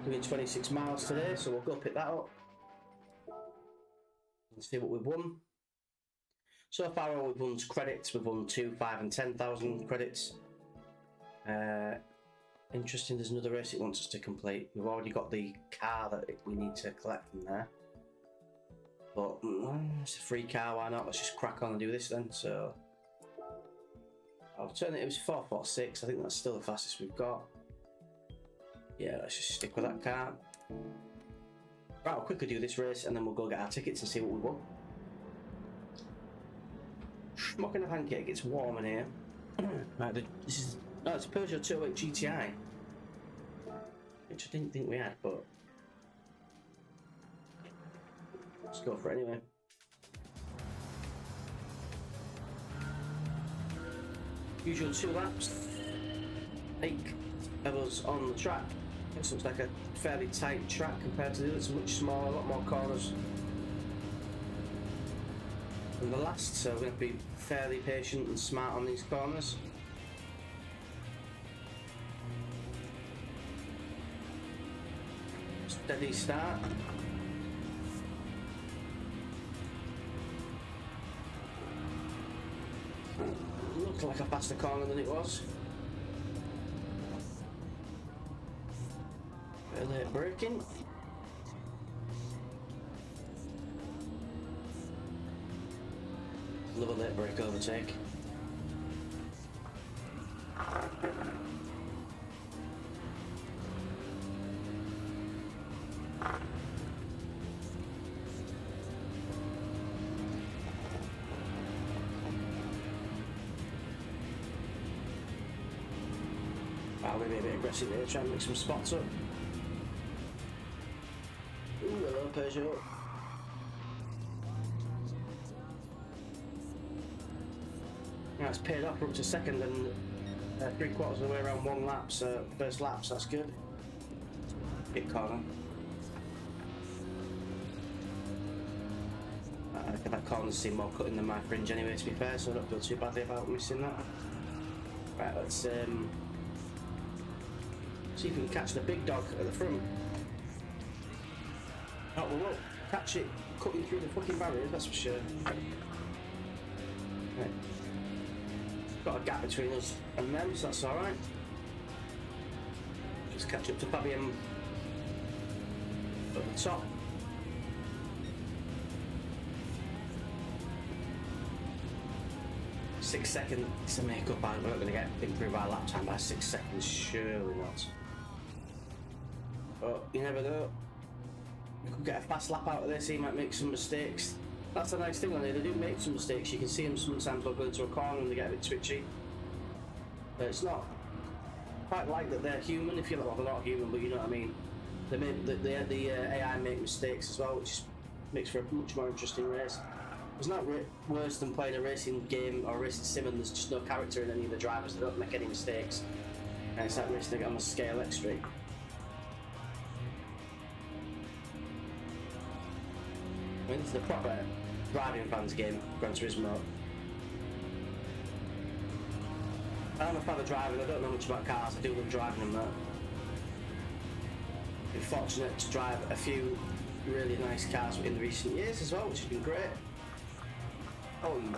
doing 26 miles today, so we'll go pick that up and see what we've won. So far all we've won is credits. We've won 2, 5 and 10,000 credits. Interesting, there's another race it wants us to complete. We've already got the car that we need to collect from there. But it's a free car, why not? Let's just crack on and do this then. So alternatives 446, I think that's still the fastest we've got. Yeah, let's just stick with that car. Right, I'll quickly do this race and then we'll go get our tickets and see what we won. Schmucking a pancake, it's warm in here. Right, this is, no, it's a Peugeot 208 GTI, which I didn't think we had, but let's go for it anyway. Usual 2 laps, 8 of us on the track. This looks like a fairly tight track compared to the others, much smaller, a lot more corners than the last, so we're going to be fairly patient and smart on these corners. Steady start. Looked like a faster corner than it was. Bit of late braking. Another late brake overtake. I'll be a bit aggressive here, try and make some spots up. Ooh, hello Peugeot. Now it's paid off, we're up to second and 3/4 of the way around one lap, so first lap, so that's good. Big corner. That corner's seem more cutting than my fringe anyway, to be fair, so I don't feel too badly about missing that. Right, let's see if we can catch the big dog at the front. Oh, we won't catch it cutting through the fucking barriers, that's for sure. Right. Got a gap between us and them, so that's alright. Just catch up to Fabian at the top. Six seconds to make up. We're not going to get improve our lap time by 6 seconds, surely not. But you never know. We could get a fast lap out of this. He might make some mistakes. That's the nice thing on here. They do make some mistakes. You can see them sometimes go into a corner and they get a bit twitchy. But it's not quite like that they're human. If you're like, well, they're not human, but you know what I mean. They make the AI make mistakes as well, which makes for a much more interesting race. It's not worse than playing a racing game or a racing sim and there's just no character in any of the drivers. They don't make any mistakes. And it's like racing on a scale extra. I mean, this is the proper driving fans game, Gran Turismo. I'm a fan of driving, I don't know much about cars, I do love driving them though. Been fortunate to drive a few really nice cars in the recent years as well, which has been great. Oh, you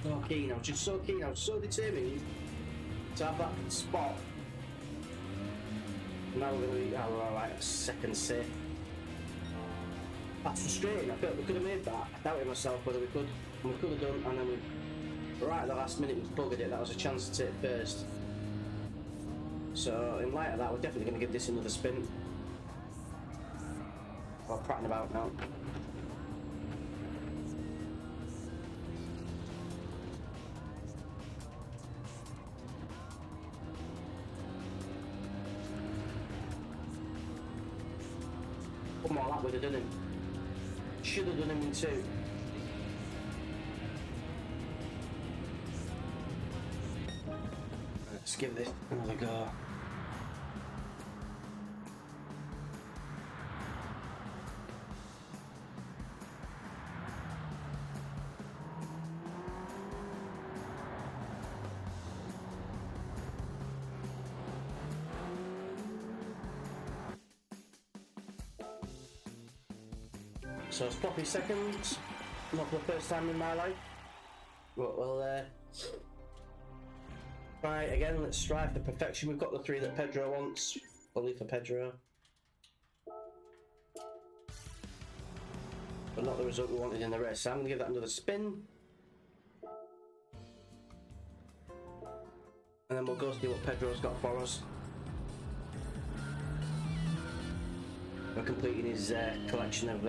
so keen, I was just so keen, I was so determined to have that spot. Now we're going to be, alright, second safe. That's frustrating, I felt we could have made that. I doubted myself whether we could, and we could have done, and then we, right at the last minute we buggered it, that was a chance to take first. So, in light of that, we're definitely going to give this another spin. We're prattling about now. One more lap would have done him. Should have done him in 2. Let's give this another go. So it's probably seconds, not for the first time in my life. But we'll try again, let's strive for perfection. We've got the 3 that Pedro wants, only for Pedro. But not the result we wanted in the race, so I'm going to give that another spin. And then we'll go see what Pedro's got for us. We're completing his collection of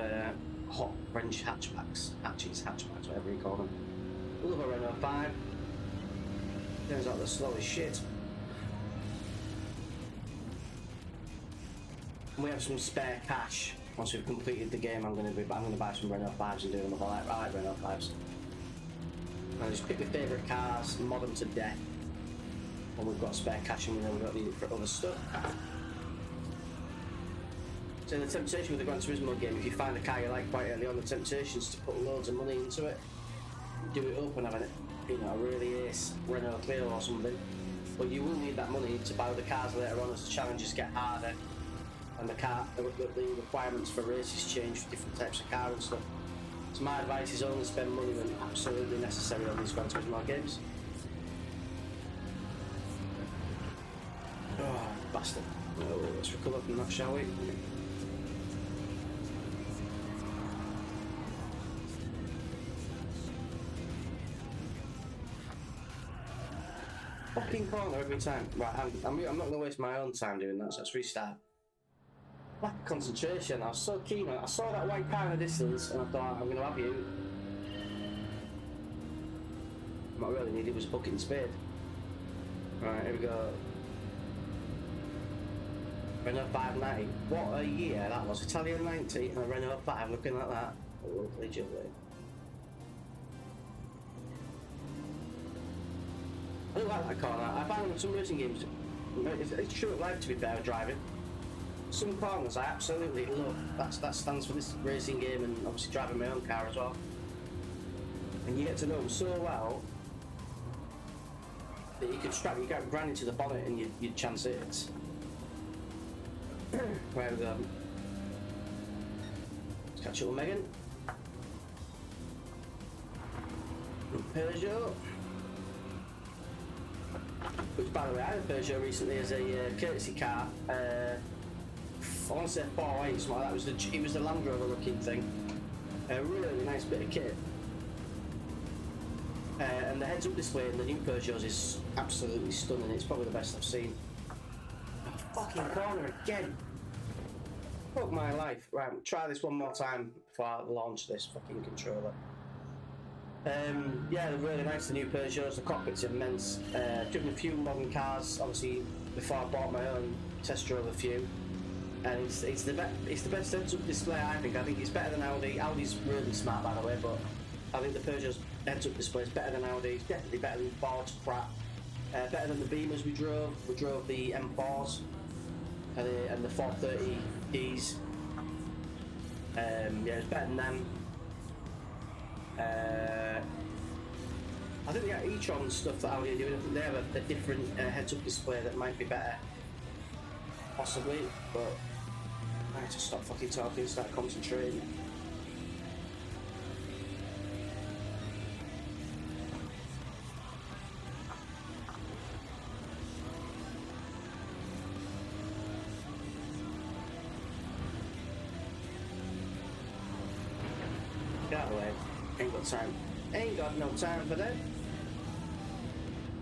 hot French hatchbacks, whatever you call them. We love a Renault 5. Turns out they're slow as shit. And we have some spare cash. Once we've completed the game, I'm going to buy some Renault 5s and do them. I like Renault 5s. And just pick my favourite cars, mod them to death. When we've got spare cash and we know we don't need it for other stuff. So the temptation with the Gran Turismo game, if you find a car you like quite early on, the temptation is to put loads of money into it, do it up and have a really ace Renault Clio or something. But you will need that money to buy the cars later on as the challenges get harder and the requirements for races change for different types of car and stuff. So my advice is only spend money when absolutely necessary on these Gran Turismo games. Oh, bastard. Oh, let's recover from that, shall we? Fucking corner every time. Right, I'm not going to waste my own time doing that, so let's restart. Lack of concentration. I was so keen. I saw that white car in the distance and I thought, I'm going to have you. What I really needed was a bucket and spade. Right, here we go. Renault 590. What a year that was. Italian 90 and a Renault 5 looking like that. Lovely jubbly. I don't like that corner. I find some racing games, it's short life to be fair with driving. Some corners I absolutely love. That stands for this racing game and obviously driving my own car as well. And you get to know them so well that you could strap your granny to the bonnet and you'd chance it. Where we go? Let's catch up with Megan. Peugeot. Which, by the way, I had a Peugeot recently as a courtesy car. I want to say 408, something like that. It was the Land Rover looking thing. A really nice bit of kit. And the heads-up display in the new Peugeots is absolutely stunning. It's probably the best I've seen. Oh, fucking corner again. Fuck my life. Right, try this one more time before I launch this fucking controller. Yeah, they're really nice, the new Peugeots. The cockpit's immense. Driven a few modern cars, obviously, before I bought my own. Test drove a few. And it's the best heads-up display, I think. I think it's better than Audi. Audi's really smart, by the way, but I think the Peugeot's heads-up display is better than Audi. It's definitely better than Ford's crap. Better than the Beamers we drove. We drove the M4s and the 430Ds. Yeah, it's better than them. I think they got e-tron stuff that Audi are doing. I think they have a different heads-up display that might be better. Possibly, but I need to stop fucking talking and start concentrating. Get out of the way. Ain't got time. Ain't got no time for that.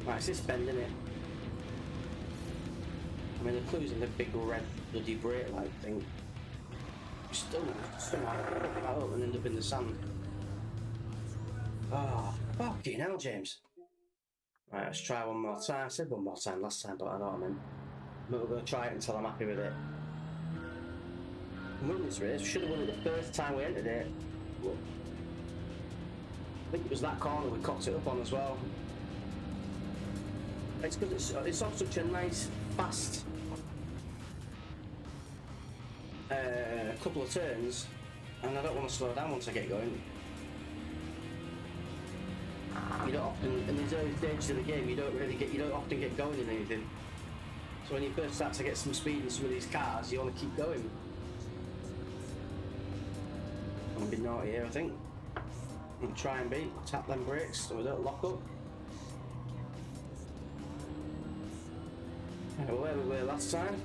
Right, it's this bend, isn't it? I mean, the clue's in the big red bloody brake light thing. Still somehow pick that up and end up in the sand. Oh, fucking hell, James. Right, let's try one more time. I said one more time last time, but I know what I meant. But we're going to try it until I'm happy with it. I'm winning this race. We should have won it the first time we entered it. But I think it was that corner we cocked it up on as well. It's because it's off such a nice, fast couple of turns, and I don't want to slow down once I get going. You don't often, in these early stages of the game, you don't often get going in anything. So when you first start to get some speed in some of these cars, you want to keep going. I'm gonna be naughty here, I think. And try and tap them brakes so we don't lock up. Where we were last time.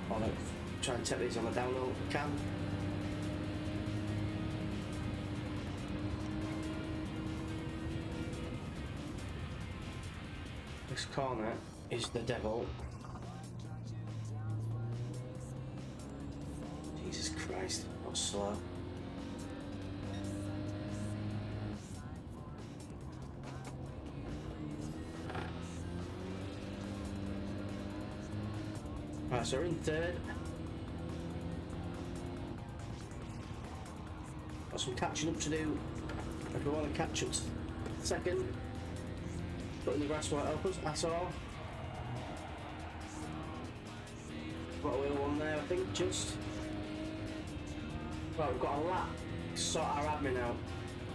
I'll try and take these on the download if we can. This corner is the devil. Jesus Christ, not slow. Right, so we're in third. Got some catching up to do. If we want to catch up to second, but in the grass won't help us at all. Got a little one there, I think, just. Well, we've got a lap to sort our admin out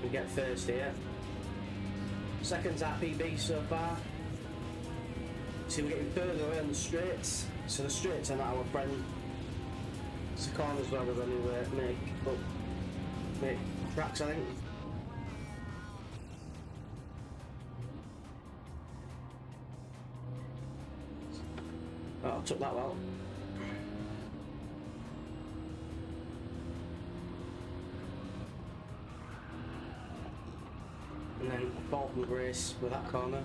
and get first here. Second's our PB so far. See, we're getting further away on the straights, so the straights are not our friend. It's the corner as well as anywhere make tracks, I think. Oh, I took that well. And then fall from grace with that corner.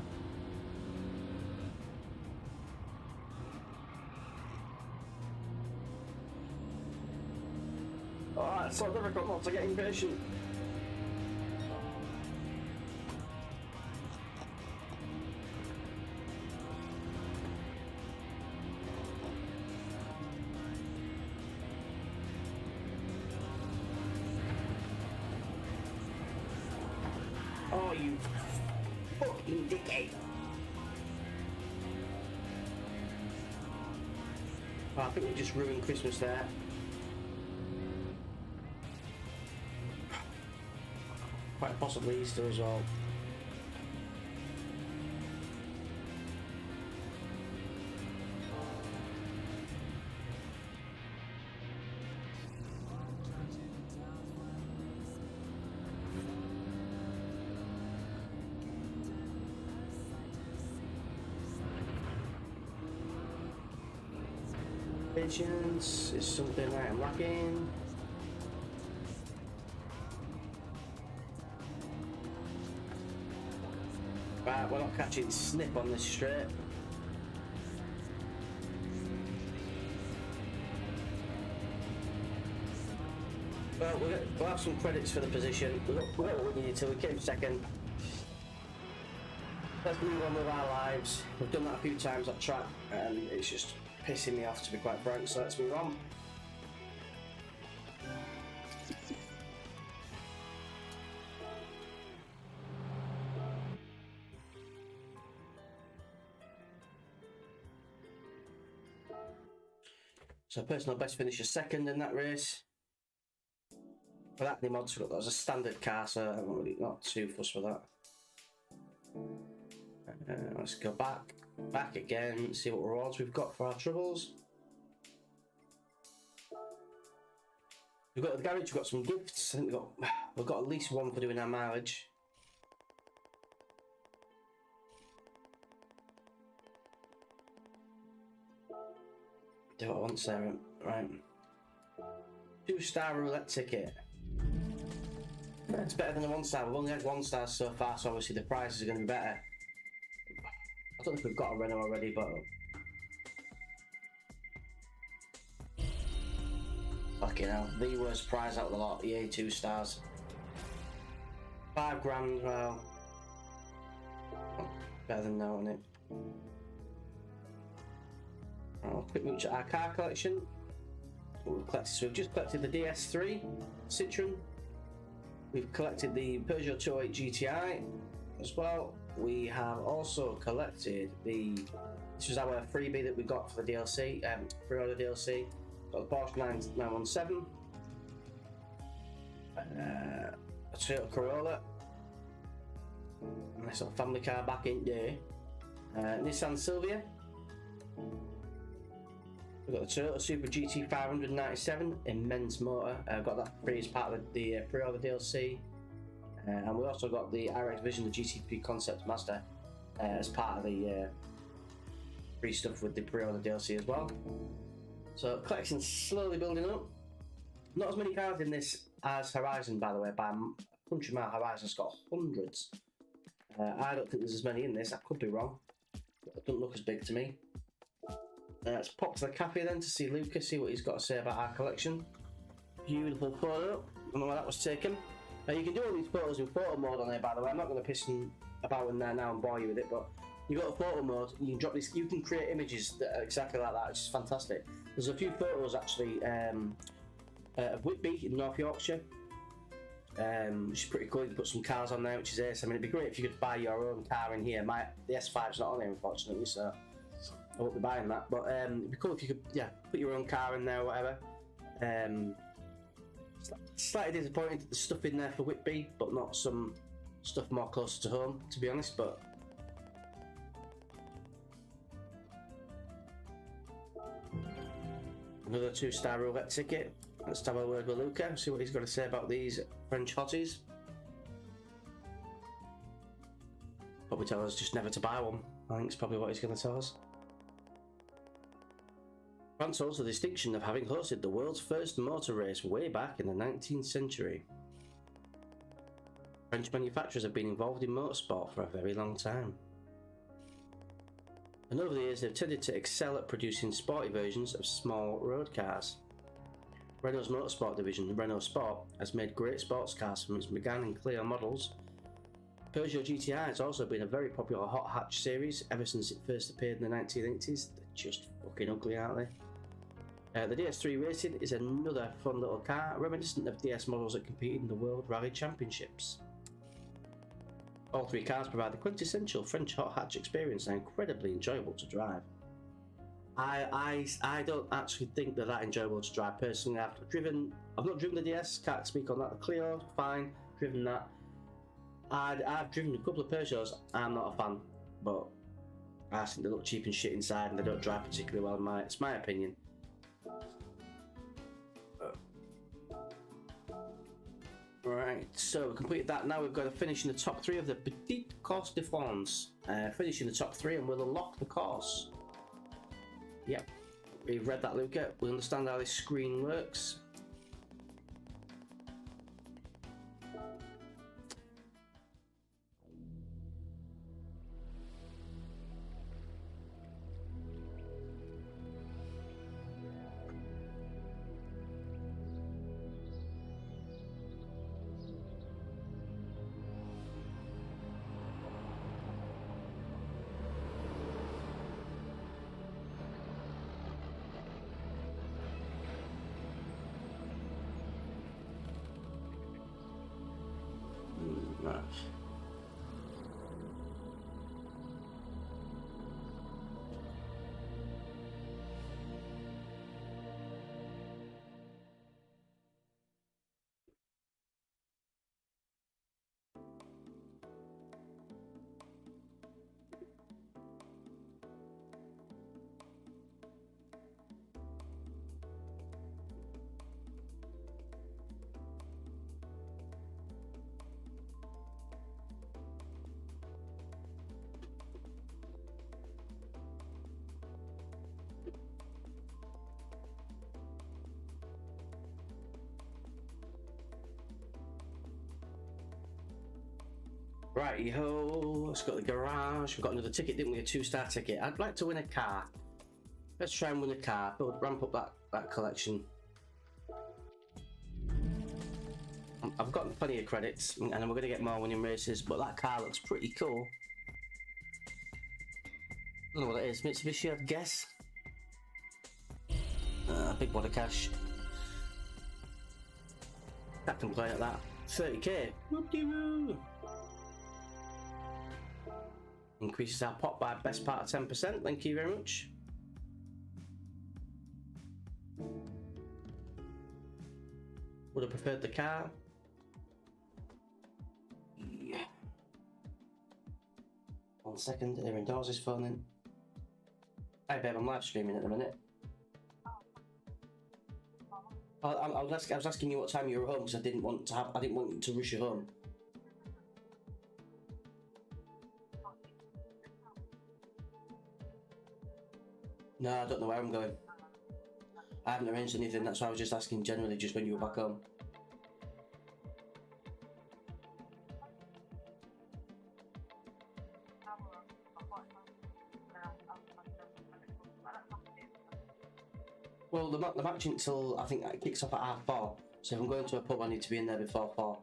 Oh, it's so difficult not to get impatient. Oh, you fucking dickhead. Oh, I think we just ruined Christmas there. Quite possibly Easter as well. Patience is something I am lacking. Right, we're not catching snip on this straight. Well, we'll have some credits for the position. We got what we needed to. We came second. Let's move on with our lives. We've done that a few times, that track, and it's just pissing me off, to be quite frank, so let's move on. So personal best finisher second in that race. For that, the mods that was a standard car, so I'm really not too fussed with that. Let's go back again, see what rewards we've got for our troubles. We've got the garage, we've got some gifts. I think we've got at least one for doing our mileage. Do what I want, Sarah. Right. 2-star roulette ticket. It's better than a 1-star. We've only had 1-stars so far, so obviously the prizes are going to be better. I don't know if we've got a Renault already, but fucking hell, the worst prize out of the lot. EA 2-stars. 5 grand. Well, better than no, isn't it? Quick look at our car collection. So we've just collected the DS3 Citroen. We've collected the Peugeot 208 GTI as well. We have also collected this was our freebie that we got for the DLC, pre-order DLC. Got the Porsche 917, a Toyota Corolla, nice little family car back in there. Nissan Silvia. We've got the Toyota Super GT 597 immense motor. Got that free as part of the pre-order DLC. And we also got the RX Vision, the GT3 Concept Master, as part of the free stuff with the pre-order DLC as well. So collection's slowly building up. Not as many cars in this as Horizon, by the way. By a country mile, Horizon's got hundreds. I don't think there's as many in this. I could be wrong. It doesn't look as big to me. Let's pop to the cafe then to see Lucas, see what he's got to say about our collection. Beautiful photo. I don't know where that was taken. You can do all these photos in photo mode on there, by the way. I'm not going to piss about in there now and bore you with it, but you've got a photo mode. You can drop this. You can create images that are exactly like that, which is fantastic. There's a few photos actually of Whitby in North Yorkshire, which is pretty cool. You can put some cars on there, which is ace. I mean, it'd be great if you could buy your own car in here. The S5's not on here, unfortunately, so I won't be buying that, but it'd be cool if you could, put your own car in there or whatever. Slightly disappointed that there's stuff in there for Whitby, but not some stuff more closer to home, to be honest, but Another 2-star roulette ticket. Let's have a word with Luca, see what he's got to say about these French hotties. Probably tell us just never to buy one. I think it's probably what he's going to tell us. France holds the distinction of having hosted the world's first motor race way back in the 19th century. French manufacturers have been involved in motorsport for a very long time. And over the years they've tended to excel at producing sporty versions of small road cars. Renault's motorsport division, Renault Sport, has made great sports cars from its Megane and Clio models. Peugeot GTI has also been a very popular hot hatch series ever since it first appeared in the 1980s. They're just fucking ugly, aren't they? The DS3 Racing is another fun little car, reminiscent of DS models that competed in the World Rally Championships. All three cars provide the quintessential French hot hatch experience and are incredibly enjoyable to drive. I don't actually think they're that enjoyable to drive personally. I've not driven the DS, can't speak on that. The Clio, fine, driven that. I've driven a couple of Peugeots, I'm not a fan, but I think they look cheap and shit inside and they don't drive particularly well, it's my opinion. Right, so we completed that. Now we've got to finish in the top 3 of the Petit Course de France. Finish in the top 3 and we'll unlock the course. Yep, we've read that, Luca. We understand how this screen works. Right. Right, yo, let's go to the garage. We've got another ticket, didn't we? A 2-star ticket. I'd like to win a car. Let's try and win a car. Ramp up that collection. I've got plenty of credits, and we're going to get more winning races, but that car looks pretty cool. I don't know what it is. Mitsubishi, I'd guess. Big wad of cash. Captain play at that. 30k. Whoop-de-woo. Increases our pot by best part of 10%. Thank you very much. Would have preferred the car. Yeah. 1 second. Erin Dawes is phoning. Hi babe, I'm live streaming at the minute. I was asking you what time you were home because I didn't want you to rush you home. No, I don't know where I'm going. I haven't arranged anything, that's why I was just asking generally just when you were back home. Well, the match until I think it kicks off at 4:30, so if I'm going to a pub I need to be in there before 4.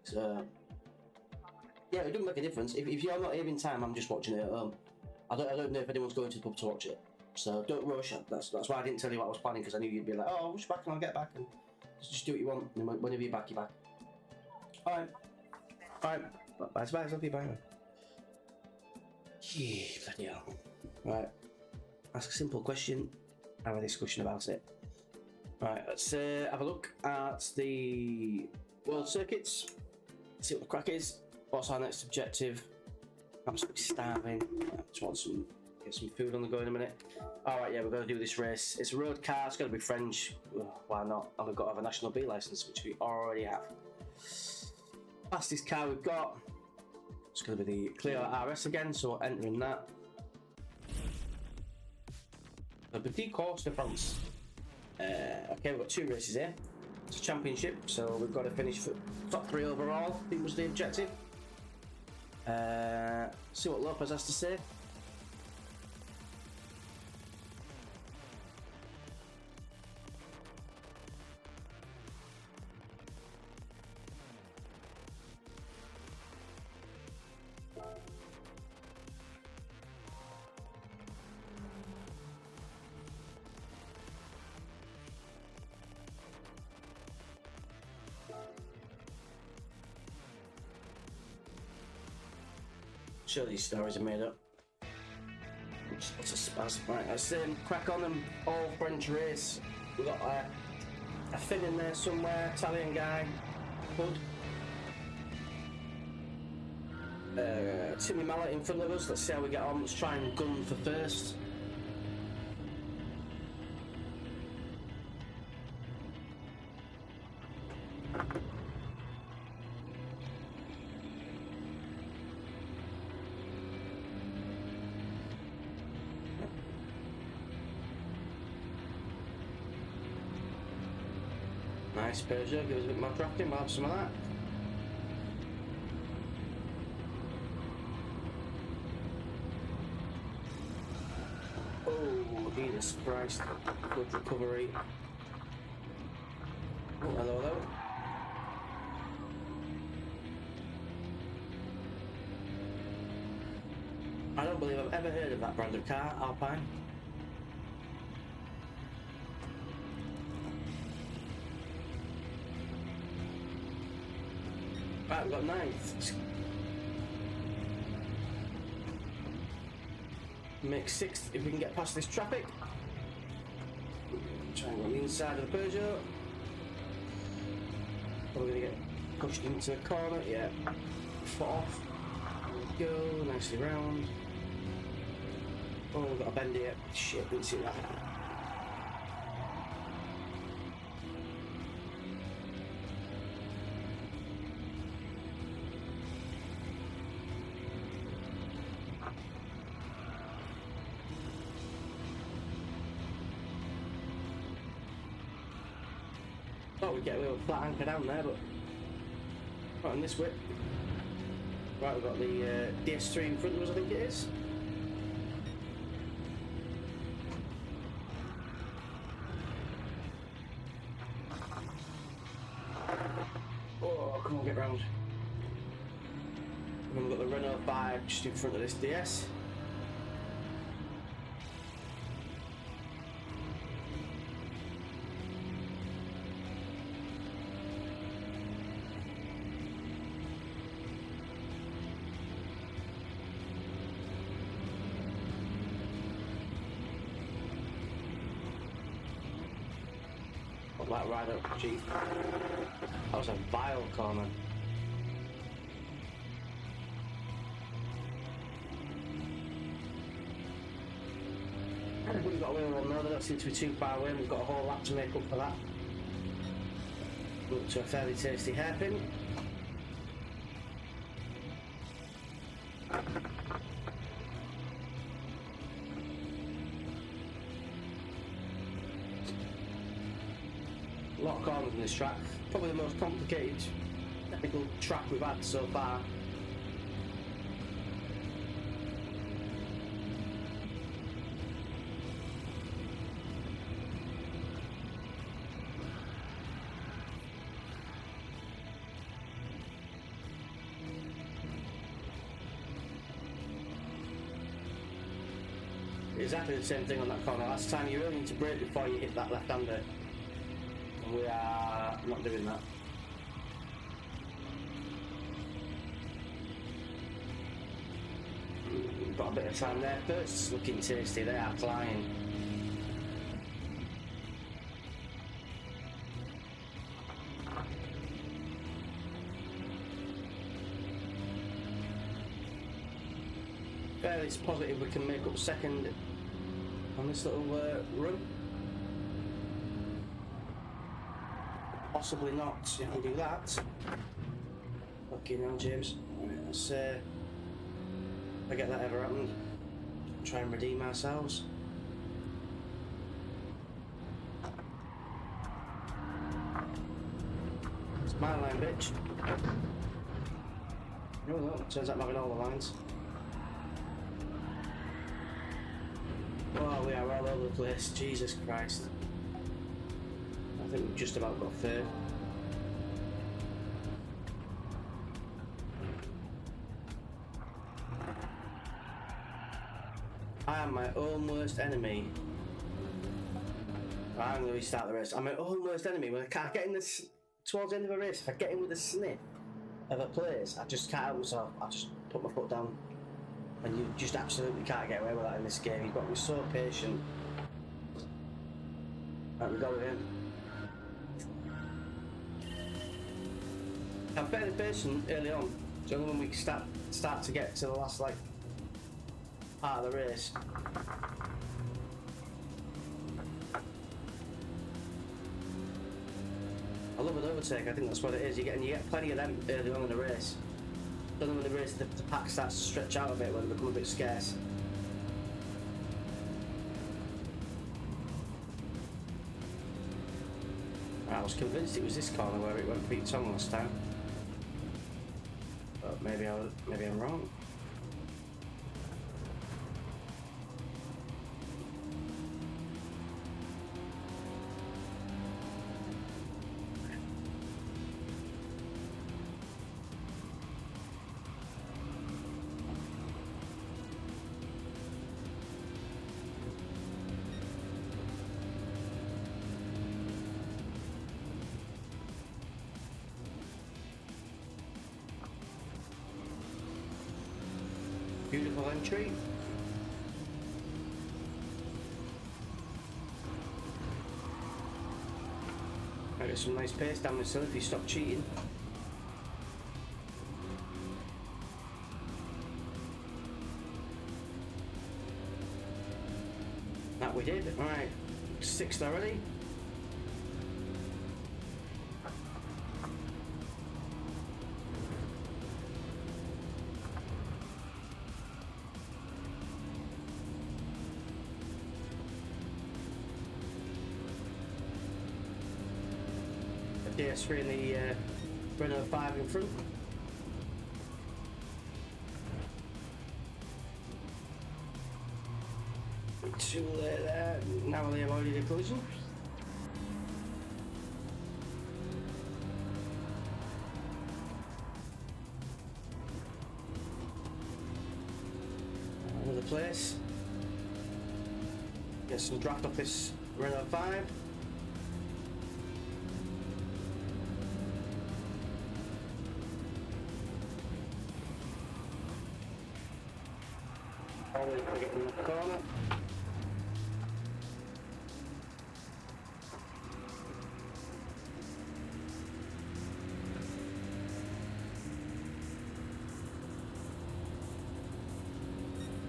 So yeah, it doesn't make a difference. If you're not here in time, I'm just watching it at home. I don't know if anyone's going to the pub to watch it, so don't rush. That's why I didn't tell you what I was planning, because I knew you'd be like, oh, I'll rush back and I'll get back, and just do what you want, and whenever you're back, you're back. Alright. Bye, love you, bye. Yeah, bloody hell. Right. Ask a simple question, have a discussion about it. Right, let's have a look at the world circuits, see what the crack is. What's our next objective? Absolutely starving. I just want some Get some food on the go in a minute. Alright, yeah, we're going to do this race. It's a road car, it's got to be French. Why not? And we've got to have a National B licence, which we already have. Fastest car we've got. It's going to be the Clio RS again, so entering that. The Petit Course de France. Okay, we've got 2 races here. It's a championship, so we've got to finish for top 3 overall. I think was the objective. See what Lopez has to say. Sure, these stories are made up. What's a spaz? Right, let's crack on them. All French race. We've got a Finn in there somewhere, Italian guy, Hood. Timmy Mallet in front of us. Let's see how we get on. Let's try and gun for first. Nice Peugeot, give us a bit more drafting, we'll have some of that. Oh, Jesus Christ. Good recovery. Oh, hello, hello. I don't believe I've ever heard of that brand of car, Alpine. Right, we've got 9th. Make 6th if we can get past this traffic. Try and go on the inside of the Peugeot. Probably going to get pushed into the corner. Yeah. Foot off. There we go. Nicely round. Oh, we've got a bend here. Shit, didn't see that. Thought we'd get a little flat anchor down there, but right on this whip. Right, we've got the DS3 in front of us, I think it is. Oh, come on, get round. And then we've got the Renault 5 just in front of this DS. That right up, gee. That was a vile corner. We've got a wheel on now, they don't seem to be too far away, and we've got a whole lap to make up for that. Up to a fairly tasty hairpin. A lot of corners in this track. Probably the most complicated technical track we've had so far. Exactly the same thing on that corner. Last time you really need to brake before you hit that left-hander. We are not doing that. Got a bit of time there. First looking tasty, they are flying. fairly positive we can make up second on this little run. Possibly not if we do that. Fucking hell, James. Right, let's forget that ever happened. Try and redeem ourselves. It's my line, bitch. No, no, turns out I'm having all the lines. Oh, we are all over the place. Jesus Christ. I think we've just about got third. I am my own worst enemy. I'm going to restart the race. I'm my own worst enemy. When I get in this towards the end of a race, if I get in with a sniff of a place, I just can't help myself. I just put my foot down. And you just absolutely can't get away with that in this game. You've got to be so patient. Right, we got it in. I'm fairly patient early on. It's only when we start to get to the last like part of the race. I love an overtake. I think that's what it is. You get plenty of them early on in the race. Then when the race, the pack starts to stretch out a bit, when they become a bit scarce. I was convinced it was this corner where it went beat Tom last time, but maybe I'm wrong. Beautiful entry. I get some nice pace down this hill if you stop cheating. That we did. Alright, 6th already. DS3 and the Renault 5 in front. Too late there, narrowly avoided a collision. Another place. Get some draft off this Renault 5. Always get in the corner.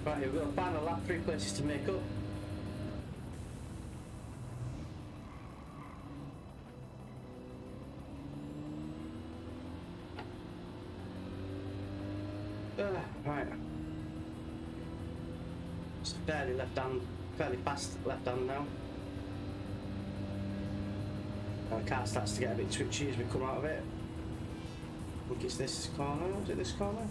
Right, we've got a final lap, 3 places to make up. Right. It's fairly left hand, fairly fast left hand now. The car starts to get a bit twitchy as we come out of it. I think it's this corner, is it this corner?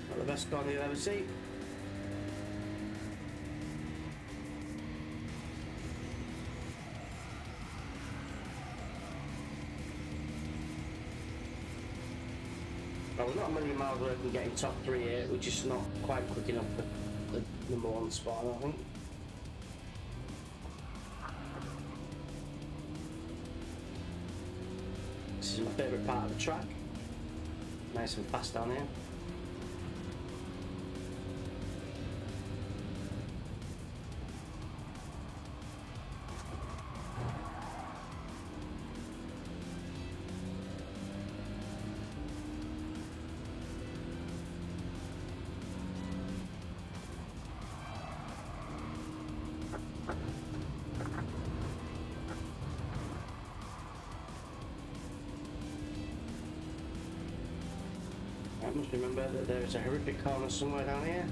Not the best corner you'll ever see. Well, we're not a million miles away from getting top 3 here, we're just not quite quick enough for the number 1 spot, I think. This is my favourite part of the track. Nice and fast down here. must remember that there is a horrific corner somewhere down here.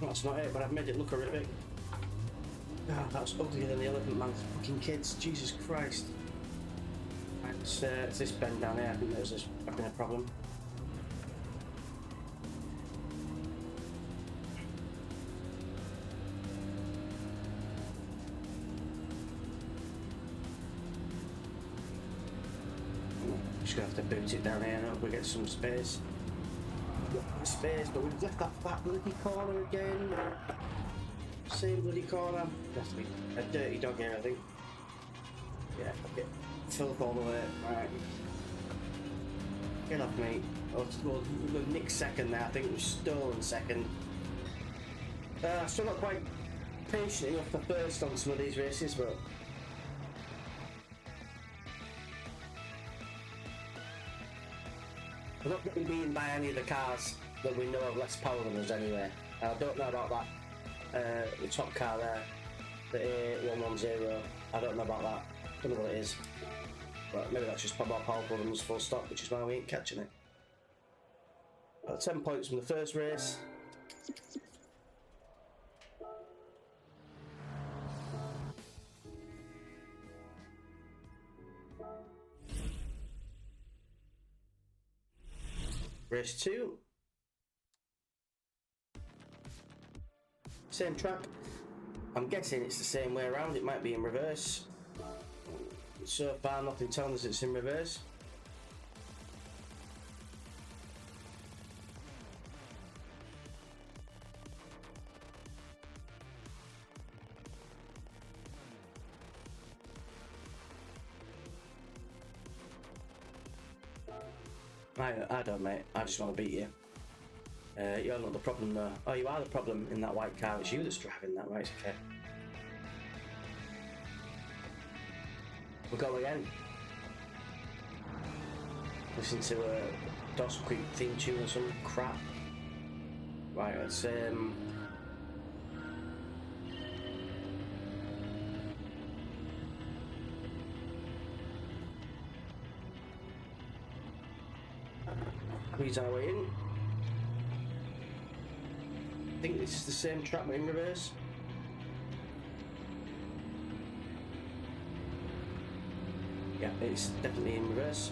That's not it, but I've made it look horrific. Oh, that's uglier than the Elephant Man's fucking kids. Jesus Christ. Right, it's this bend down here. I think there's this fucking a problem. Just gonna have to boot it down here and hope we get some space. Space, but we've left that bloody corner again. Same bloody corner. There has to be a dirty dog here, I think. Yeah, fuck it. Filth all the way. Right. Get off, mate. Oh, we'll nick second there. I think we've stolen second. Still not quite patient enough to first on some of these races, but. We're not getting beaten by any of the cars that we know have less power than us anyway. I don't know about that. The top car there, the A110. I don't know about that. Don't know what it is. But maybe that's just more powerful than us full stop, which is why we ain't catching it. 10 points from the first race. Race 2. Same track. I'm guessing it's the same way around. It might be in reverse. So far, nothing telling us it's in reverse. I don't, mate. I just want to beat you. You're not the problem, though. Oh, you are the problem in that white car. It's you that's driving that, right? Okay. We'll go again. Listen to a Dawson Creek theme tune or some crap. Right, let's squeeze our way in. I think this is the same track but in reverse. Yeah, it's definitely in reverse.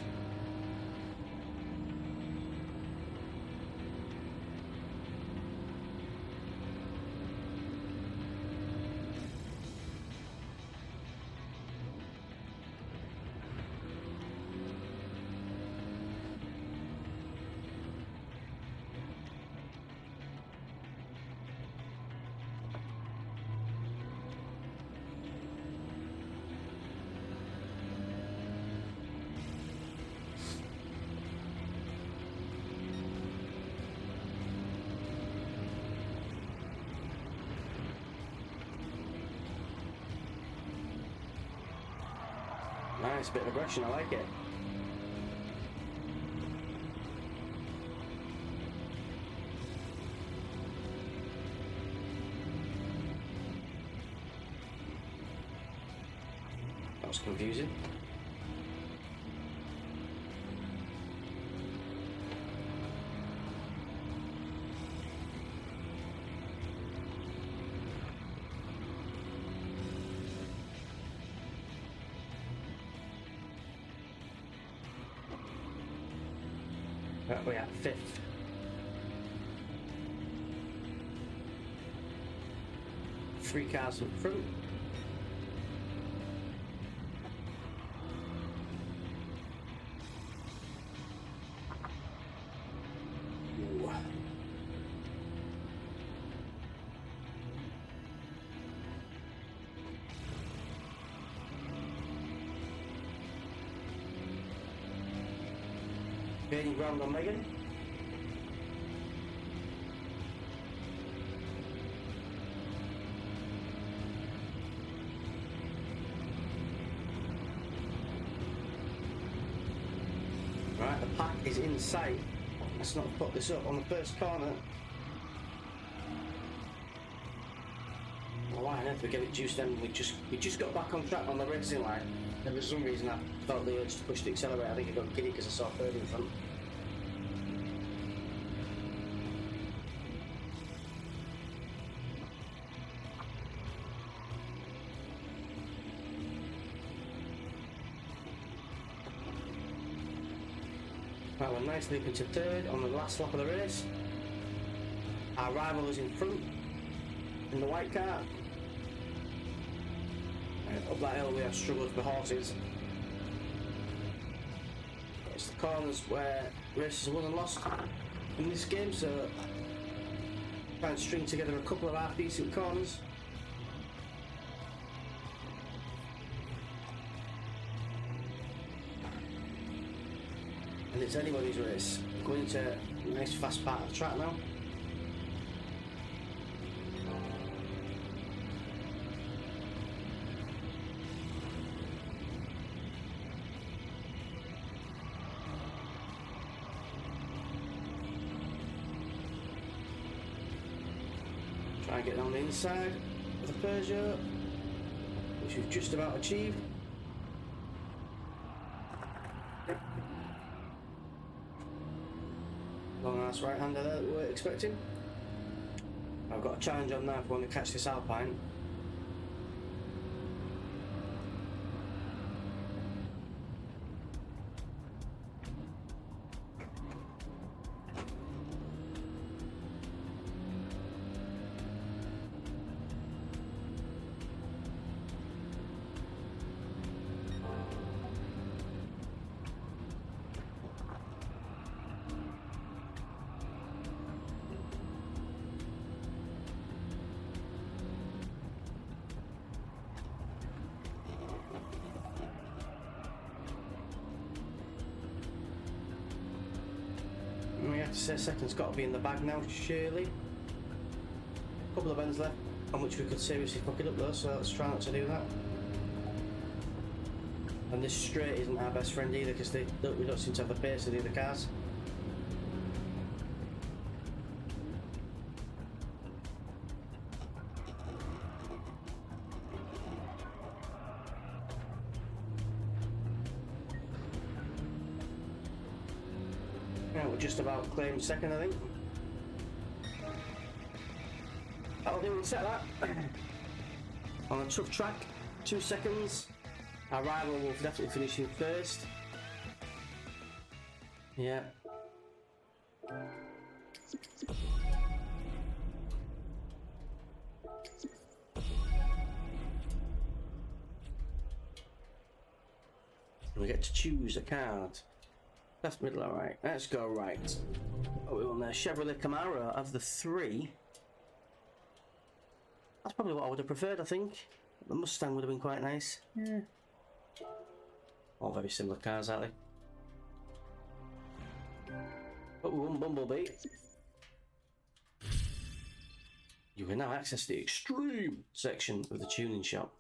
Nice, bit of aggression, I like it. That was confusing. We're at 5th. Three cars in front. Ooh. Gaining ground on Megan. Right, the pack is in sight. Let's not put this up on the first corner. Well, why on earth we get it juiced then? We just got back on track on the racing line, and for some reason I felt the urge to push the accelerator. I think I got giddy because I saw third in front. Right, we're nicely up into third on the last lap of the race. Our rival is in front in the white car. And up that hill we have struggled for horses. It's the corners where races are won and lost in this game, so try and string together a couple of half decent corners. And it's anybody's race. Going into a nice fast part of the track now. Try and get on the inside of the Peugeot, which we've just about achieved. Long ass right hander there that we were expecting. I've got a challenge on now if we want to catch this Alpine. We have to say second's got to be in the bag now, surely. A couple of ends left on which we could seriously fuck it up though, so let's try not to do that. And this straight isn't our best friend either because we don't seem to have the pace of the other cars. Yeah, we're just about claimed second, I think. That'll do, we'll set that. On a tough track, 2 seconds. Our rival will definitely finish in first. Yeah. We get to choose a card. Left, middle, or right. Let's go right. Oh, we want the Chevrolet Camaro of the 3. That's probably what I would have preferred, I think. The Mustang would have been quite nice. Yeah. All very similar cars, aren't they? But we won Bumblebee. You can now access the extreme section of the tuning shop.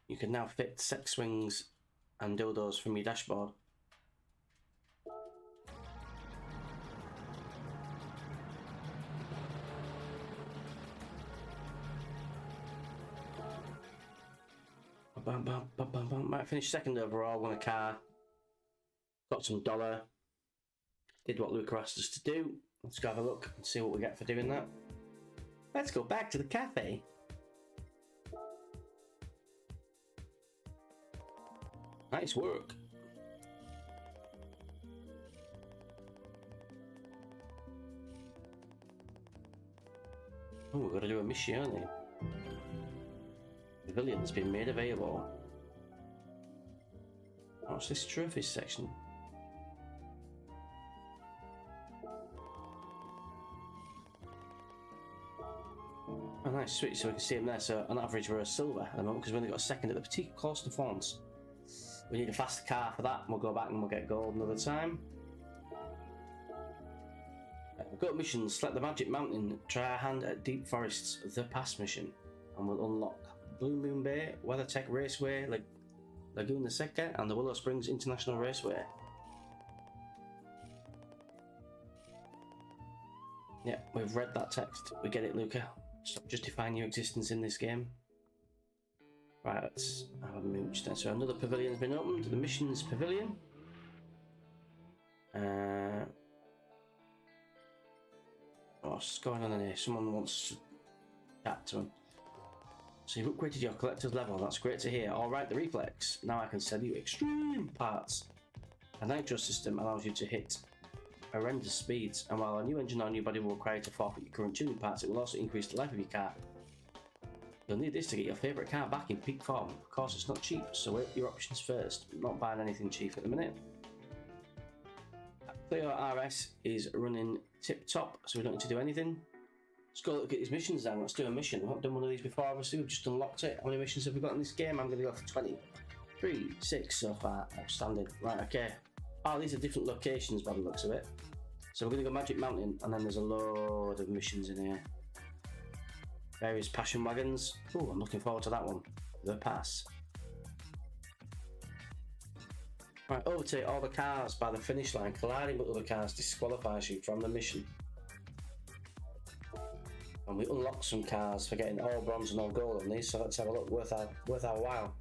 You can now fit sex swings and dildos from your dashboard. Bam, bam, bam, bam, bam. Might finish second overall, won a car, got some dollar, did what Luca asked us to do. Let's go have a look and see what we get for doing that. Let's go back to the cafe. Nice work. Oh, we've got to do a mission, aren't we? Pavilion's been made available. What's this trophies section? Oh, nice, sweet. So we can see them there. So on average, we're a silver at the moment because we only got a second at the Petite Course de France. We need a faster car for that. We'll go back and we'll get gold another time. We've got missions. Select the Magic Mountain. Try our hand at Deep Forests. The Pass mission, and we'll unlock Blue Moon Bay, WeatherTech Raceway, Laguna Seca, and the Willow Springs International Raceway. Yeah, we've read that text. We get it, Luca. Stop justifying your existence in this game. Right, let's have a mooch then. So another pavilion's been opened, the missions pavilion. What's going on in here? Someone wants to chat to him. So you've upgraded your collector's level, that's great to hear. Alright, the reflex. Now I can sell you extreme parts. A nitro system allows you to hit horrendous speeds, and while a new engine or new body will require you to forfeit your current tuning parts, it will also increase the life of your car. You'll need this to get your favourite car back in peak form. Of course, it's not cheap, so weigh your options first. I'm not buying anything cheap at the minute. Clio RS is running tip-top, so we don't need to do anything. Let's go look at these missions then. Let's do a mission. I've not done one of these before, obviously. We've just unlocked it. How many missions have we got in this game? I'm going to go for 23, 6 so far. Outstanding. Right, okay. Oh, these are different locations by the looks of it. So we're going to go Magic Mountain, and then there's a load of missions in here. Various passion wagons. Oh, I'm looking forward to that one. The pass. Right, overtake all the cars by the finish line. Colliding with other cars disqualifies you from the mission. And we unlocked some cars for getting all bronze and all gold on these, so let's have a look. Worth our while.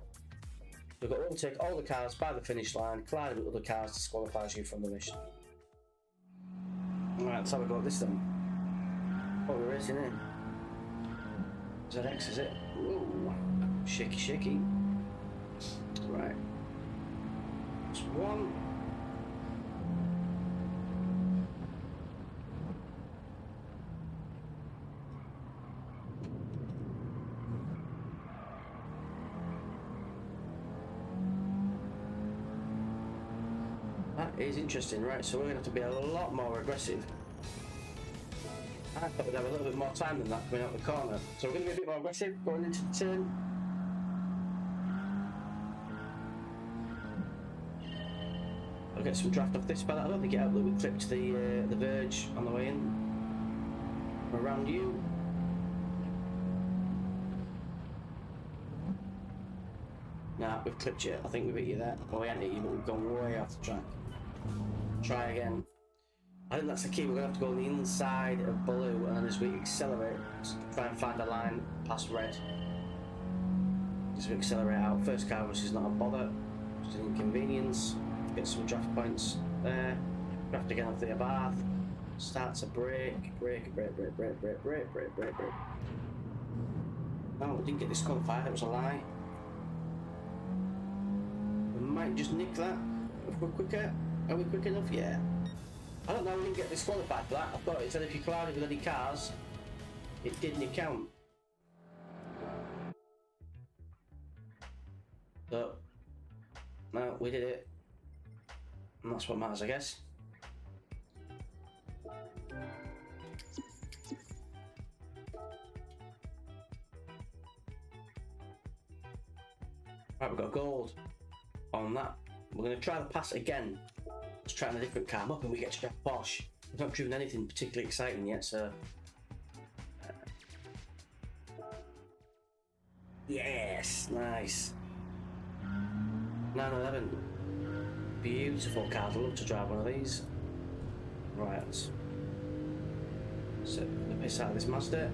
We've got to overtake all the cars by the finish line. Colliding with other cars disqualifies you from the mission. Alright, let's have a go at this then. Oh, we're racing in. ZX, is it? Ooh, shaky, shaky. Right. That's one. That is interesting, right? So we're going to have to be a lot more aggressive. I thought we'd have a little bit more time than that coming out the corner. So we're going to be a bit more aggressive going into the turn. I'll get some draft off this, but I don't think it helped that we clipped the verge on the way in. Around you. Nah, we've clipped you. I think we've hit you there. Well, we haven't hit you, but we've gone way off the track. Try again. I think that's the key. We're going to have to go on the inside of blue, and then as we accelerate, try and find a line past red. As we accelerate out, first car which is not a bother, just an inconvenience. Get some draft points there. Draft again off the Abarth. Starts a brake. Brake. No, we didn't get disqualified. That was a lie. We might just nick that if we're quicker. Are we quick enough? Yeah. I don't know, we didn't get disqualified for that. I thought it said if you collided with any cars, it didn't count. So, no, we did it. And that's what matters, I guess. Right, we've got gold on that. We're going to try the pass again. Let's try on a different car. I'm hoping we get to drive Porsche. We've not driven anything particularly exciting yet, so... Yes! Nice! 911. Beautiful car. I'd love to drive one of these. Right, let's set the piss out of this Mazda.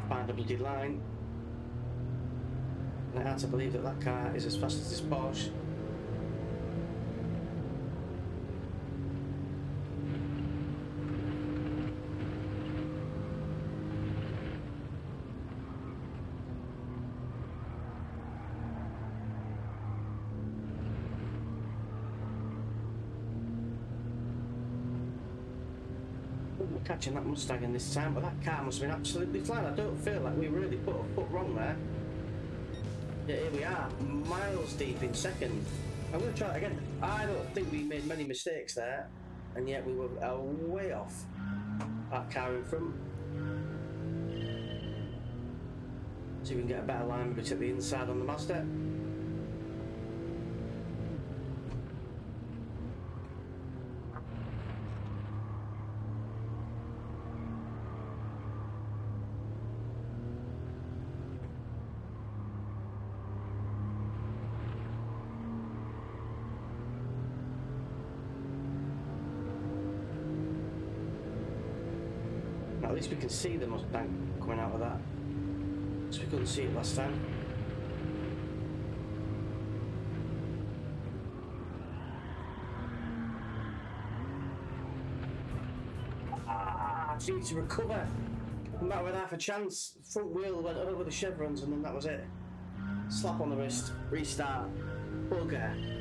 Find a bloody line. And I had to believe that that car is as fast as this Porsche. Catching that Mustang in this time, but that car must have been absolutely flying. I don't feel like we really put a foot wrong there. Yeah, here we are, miles deep in second. I'm going to try it again. I don't think we made many mistakes there, and yet we were way off that car in front. See if we can get a better line maybe to the inside on the Mazda. At least we can see the Mustang coming out of that. So we couldn't see it last time. I need to recover. No matter with half a chance. Front wheel went over the chevrons and then that was it. Slap on the wrist, restart, bugger.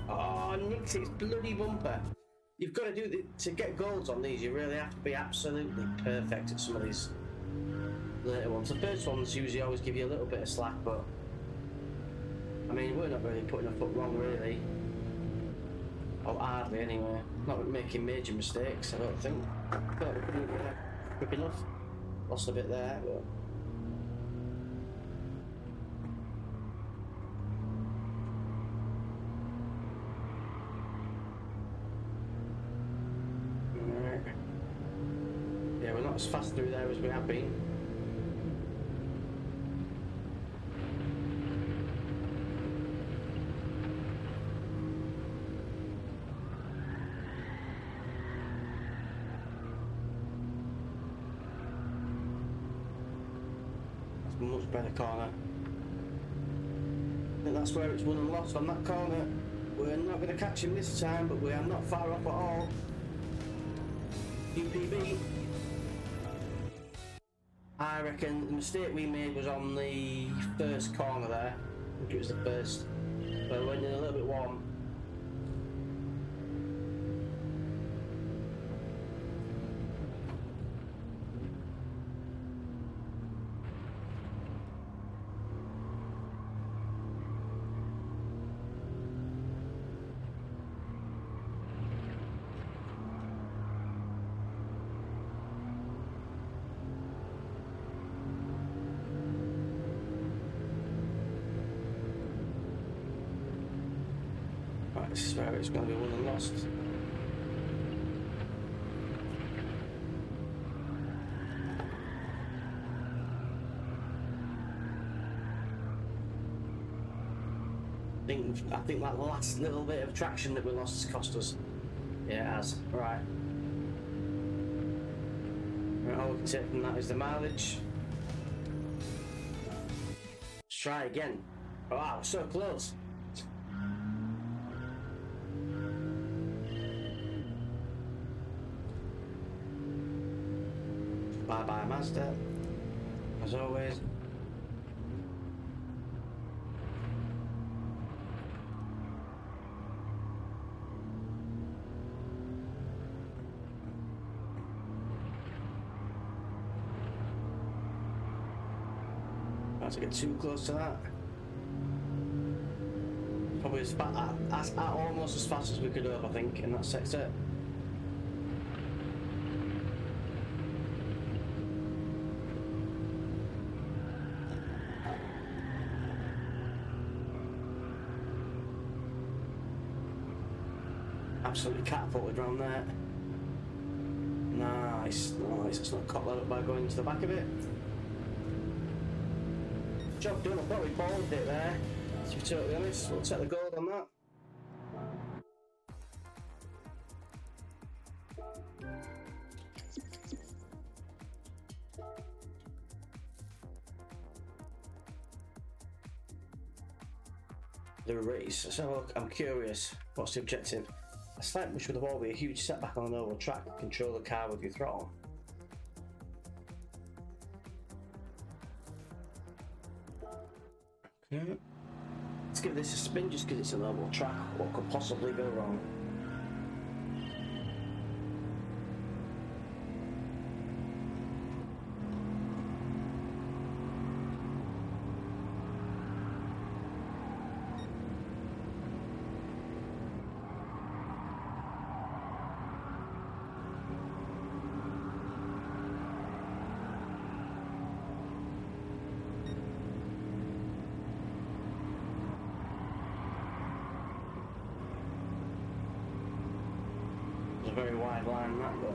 Oh, nicks its bloody bumper. You've got to do to get golds on these. You really have to be absolutely perfect at some of these later ones. The first ones usually always give you a little bit of slack, but I mean we're not really putting a foot wrong, really. Or hardly, anyway. Not making major mistakes, I don't think. But we couldn't quick enough. Lost a bit there, but. Yeah, we're not as fast through there as we have been. That's a much better corner. I think that's where it's won and lost on that corner. We're not going to catch him this time, but we are not far off at all. UPB. I reckon the mistake we made was on the first corner there. I think it was the first. But we went in a little bit warm. This is where it's going to be won and lost. I think that last little bit of traction that we lost has cost us. Yeah, it has. Right. All we can take from that is the mileage. Let's try again. Wow, so close. Bye bye Mazda, as always. Not to get too close to that. Probably almost as fast as we could have, I think, in that sector. Absolutely catapulted around there. Nice, nice. Let's not cop that up by going to the back of it. Job done. I thought we balled it there. To be totally honest, we'll take the gold on that. The race. Let's have a look. I'm curious. What's the objective? A slight push with the wall will be a huge setback on an oval track. Control the car with your throttle. Okay. Let's give this a spin just because it's an oval track. What could possibly go wrong? very wide line, that, but.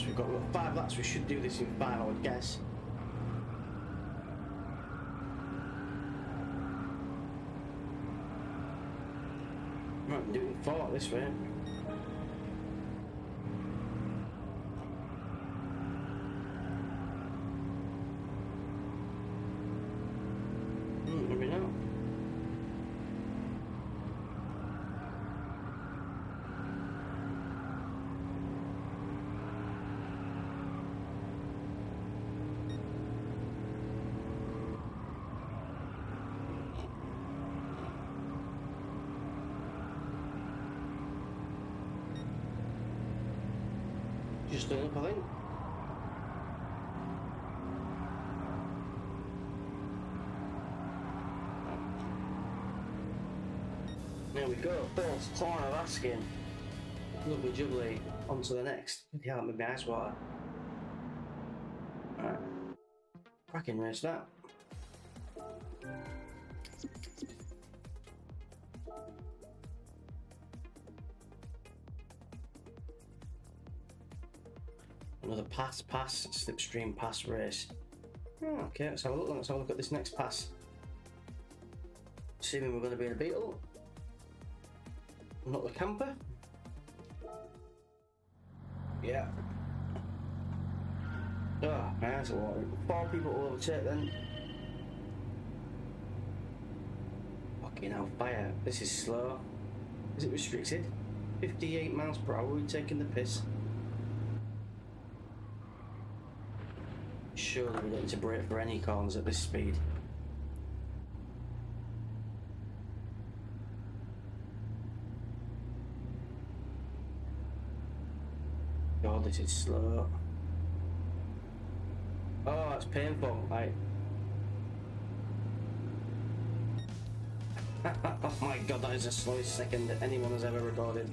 We've got 5 laps, we should do this in 5, I would guess. Might do it in 4 this way. Maybe not. Just doing up, I think. There we go, first corner of Askin. Lovely jubbly, on to the next. Yeah, that made my eyes water. Alright. Cracking race that. Another pass, slipstream pass race. Oh, okay, let's have a look at this next pass. Assuming we're going to be in a Beetle. Not the camper. Yeah. Oh, that's a lot. 4 people will overtake then. Fucking hell, fire. This is slow. Is it restricted? 58 miles per hour, we're taking the piss. Surely we don't need to brake for any corners at this speed. God, this is slow. Oh, that's painful. Like, oh my God, that is the slowest second that anyone has ever recorded.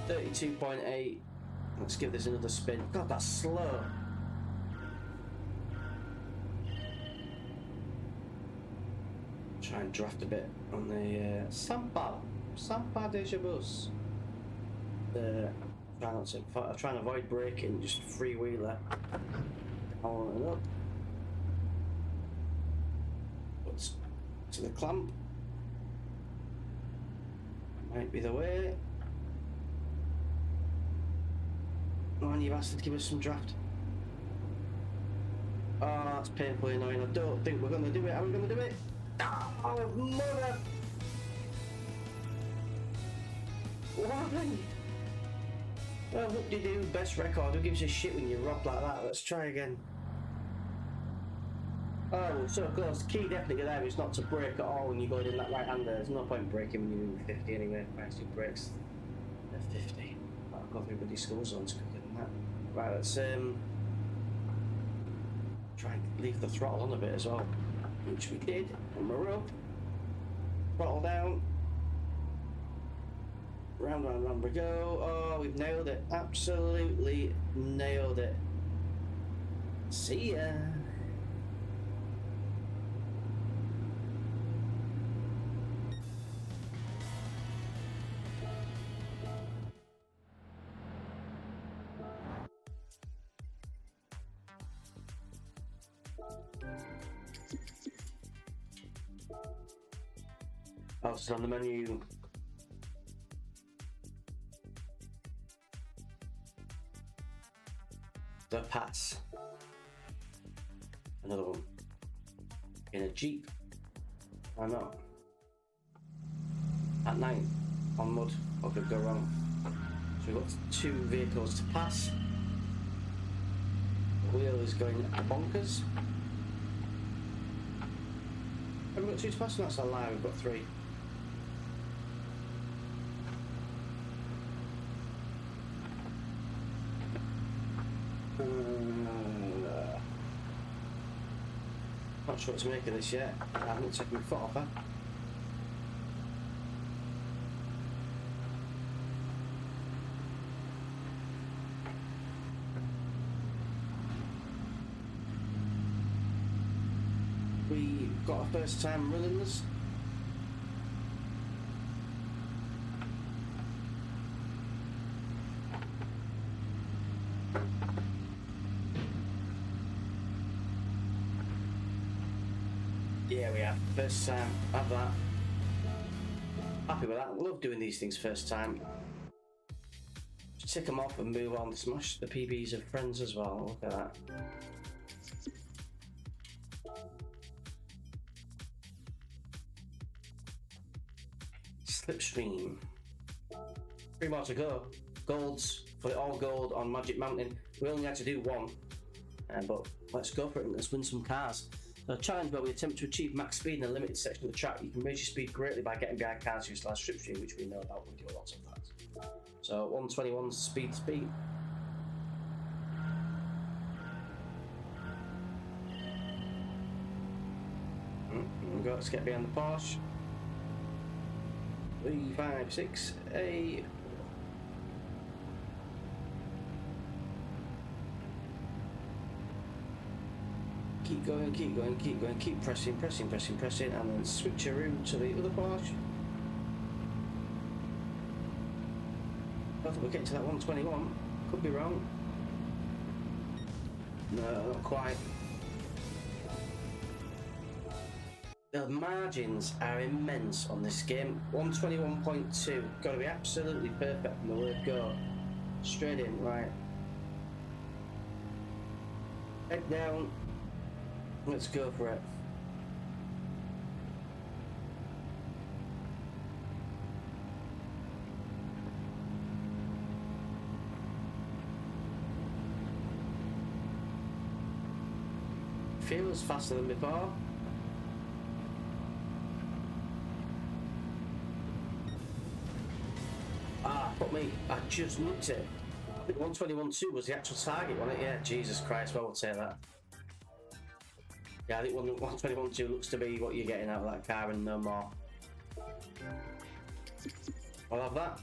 32.8. Let's give this another spin. God, that's slow. Try and draft a bit on the Sampa de Jabus. Try and avoid braking, just freewheeler. Hold it up. But to the clamp. Might be the way. Come on, you bastard, give us some draft. Oh, that's painfully annoying. I don't think we're going to do it. Are we going to do it? Oh, mother! What happened? Well, what do you do? Best record. Who gives a shit when you rock like that? Let's try again. Oh, so close. The key definitely there is not to brake at all when you're going in that right hander. There's no point braking when you're in 50 anyway. Actually, brakes at 50. I've got everybody's school zones quicker than that. Right, let's try and leave the throttle on a bit as well, which we did. And we're up. Throttle down. Round, round, round we go. Oh, we've nailed it. Absolutely nailed it. See ya. Oh, it's on the menu. The pass. Another one. In a Jeep. Why not? At night. On mud. What could go wrong? So we've got 2 vehicles to pass. The wheel is going bonkers. Have we got 2 to pass? No, that's a lie. We've got 3. Not sure what to make of this yet. I haven't taken my foot off her. we got our first time running this. Yeah, we have. First time, have that. Happy with that. Love doing these things first time. Just tick them off and move on. Smash the PBs of friends as well. Look at that. Slipstream. 3 more to go. Golds for all gold on Magic Mountain. We only had to do 1, but let's go for it and let's win some cars. A challenge where we attempt to achieve max speed in a limited section of the track. You can raise your speed greatly by getting behind cars who slash slipstream, which we know about. We do lots of that. So 121 speed. Let's get behind the Porsche. 3, 5, 6, 8. Keep going, keep pressing, and then switch your route to the other Porsche. I think we're getting to that 121. Could be wrong. No, not quite. The margins are immense on this game. 121.2. Got to be absolutely perfect from the word go. Straight in, right. Head down. Let's go for it. Feels faster than before. Fuck me, I just nicked it. I think 121.2 was the actual target, wasn't it? Yeah, Jesus Christ, well, we'll say that. Yeah, I think 121.2 looks to be what you're getting out of that car and no more. I'll have that.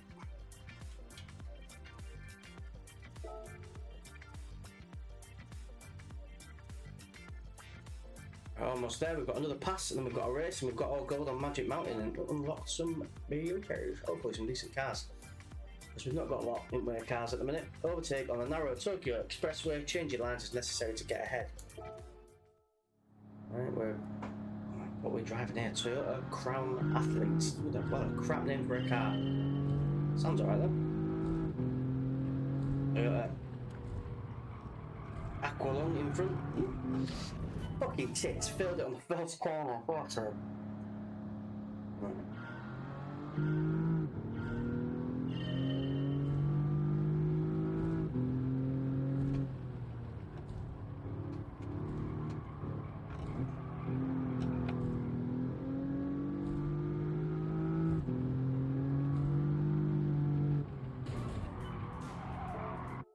Almost there. We've got another pass and then we've got a race and we've got all gold on Magic Mountain and unlocked some vehicles. Hopefully some decent cars. Because we've not got a lot in way of cars at the minute. Overtake on the narrow Tokyo Expressway. Change your lines as necessary to get ahead. Right, what are we driving here? Toyota Crown Athletes. What a crap name for a car. Sounds alright though. Toyota Aqualung in front. Fucking tits, filled it on the first corner. What a...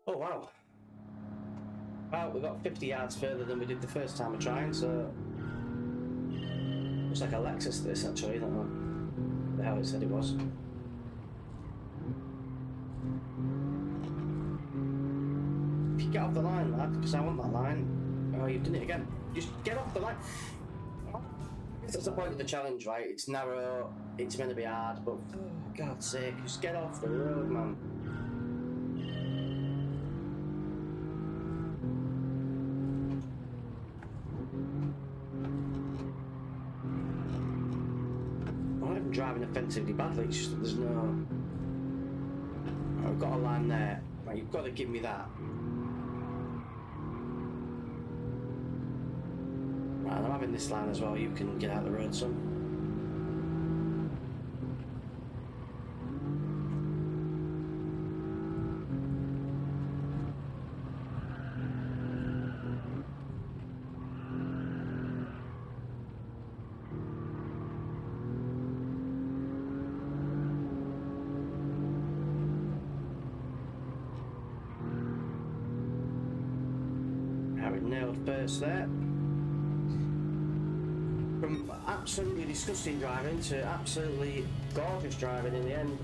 Oh wow. Well, we got 50 yards further than we did the first time of trying, so... Looks like a Lexus this actually, I don't know how it said it was. If you get off the line, lad, because I want that line. Oh, you've done it again. Just get off the line. I guess that's the point of the challenge, right? It's narrow, it's meant to be hard, but for God's sake, just get off the road, man. Driving offensively badly, it's just that there's no... Oh, I've got a line there. Right, you've got to give me that. Right, I'm having this line as well. You can get out of the road, son. Nailed first there. From absolutely disgusting driving to absolutely gorgeous driving in the end.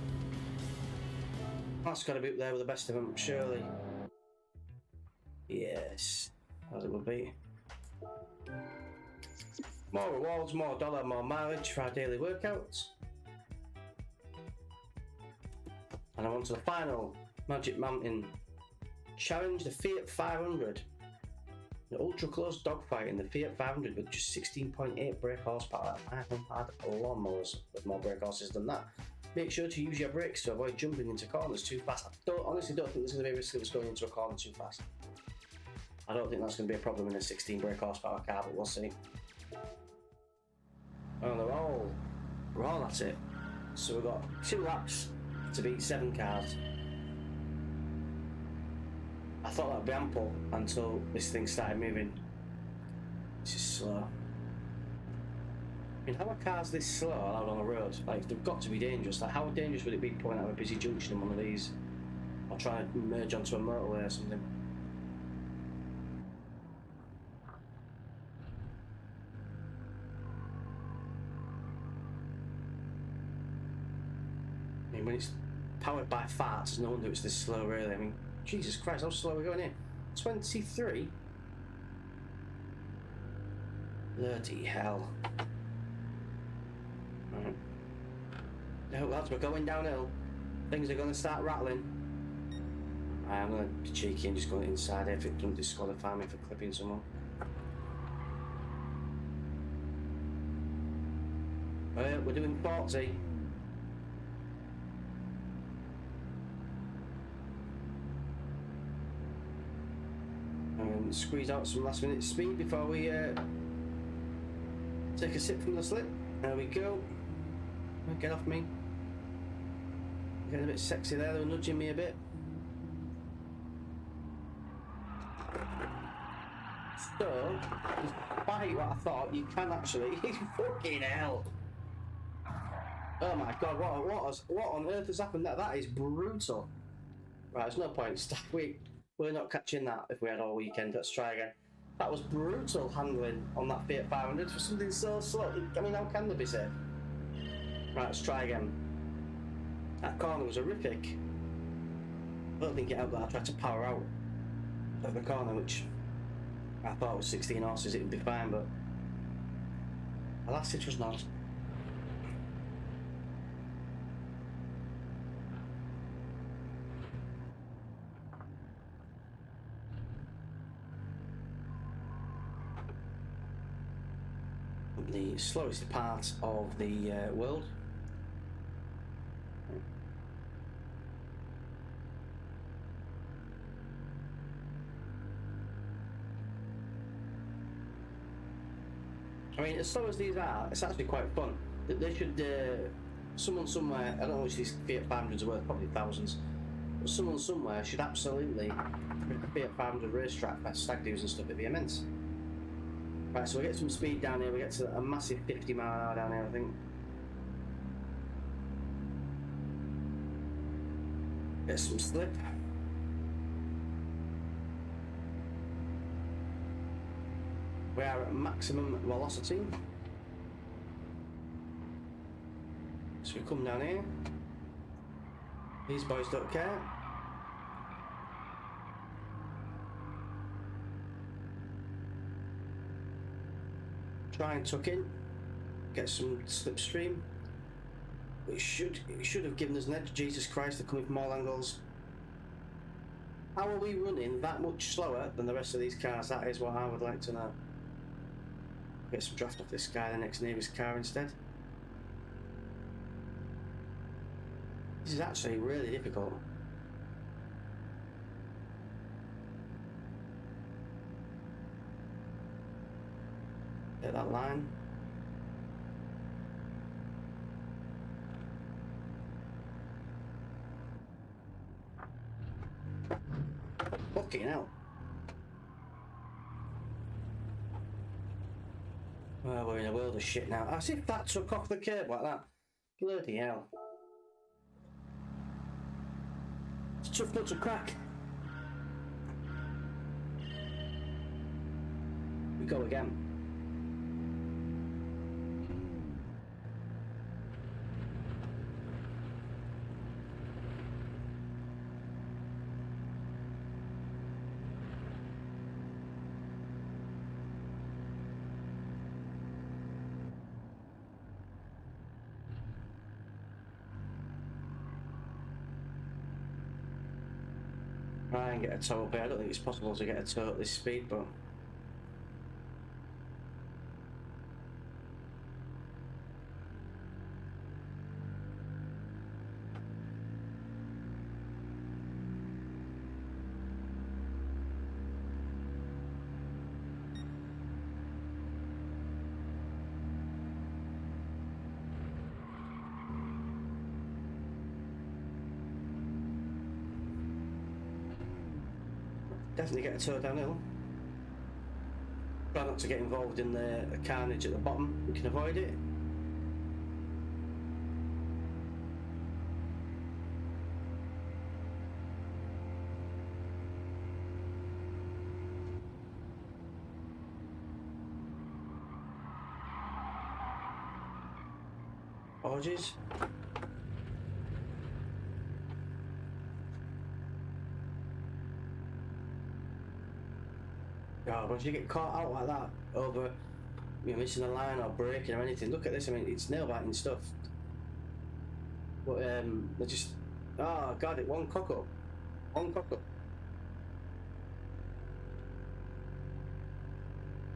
That's got to be up there with the best of them, surely. Yes, as it would be. More rewards, more dollar, more mileage for our daily workouts. And I'm on to the final Magic Mountain challenge, the Fiat 500. An ultra close dogfight in the Fiat 500 with just 16.8 brake horsepower. I have had lawnmowers with more brake horses than that. Make sure to use your brakes to avoid jumping into corners too fast. I honestly don't think there's going to be a risk of us going into a corner too fast. I don't think that's going to be a problem in a 16 brake horsepower car, but we'll see. Oh, we're all at it. So we've got 2 laps to beat 7 cars. I thought that'd be ample until this thing started moving. This is slow. I mean, how are cars this slow out on the road? Like, they've got to be dangerous. Like, how dangerous would it be pulling out of a busy junction in one of these? Or trying to merge onto a motorway or something? I mean, when it's powered by farts, no wonder it's this slow, really. I mean, Jesus Christ, how slow are we going here? 23? Bloody hell. Right. No, lads, we're going downhill. Things are going to start rattling. I'm going to be cheeky and just go inside if it doesn't disqualify me for clipping someone. We're doing 40. And squeeze out some last minute speed before we take a sip from the slip. There we go. Get off me. Getting a bit sexy there, they were nudging me a bit. So, despite what I thought, you can actually. Fucking hell! Oh my god, what on earth has happened there? That is brutal. Right, there's no point. We're not catching that if we had all weekend. Let's try again. That was brutal handling on that Fiat 500 for something so slow. I mean, how can they be safe? Right, let's try again. That corner was horrific. I don't think it helped that I tried to power out of the corner, which I thought was 16 horses, it would be fine, but alas, it was not. The slowest part of the world. I mean, as slow as these are, it's actually quite fun. They should, someone somewhere, I don't know which these Fiat 500s are worth, probably thousands, but someone somewhere should absolutely make a Fiat 500 racetrack for stag do's and stuff. It'd be immense. Right, so we get some speed down here, we get to a massive 50 mile an hour down here, I think. Get some slip. We are at maximum velocity. So we come down here. These boys don't care. Try and tuck in, get some slipstream. It should have given us an edge. Jesus Christ, they're coming from all angles. How are we running that much slower than the rest of these cars? That is what I would like to know. Get some draft off this guy, the next nearest car instead. This is actually really difficult. Get that line. Fucking hell. Well, we're in a world of shit now. As if that took off the curb like that. Bloody hell. It's a tough nut to crack. We go again. Try and get a tow up here. I don't think it's possible to get a tow at this speed, but definitely get a tow downhill. Try not to get involved in the carnage at the bottom. We can avoid it. Apologies. God, once you get caught out like that over, you know, missing a line or braking or anything, look at this. I mean, it's nail biting stuff. But they just, oh God, it one cock up, one cock up.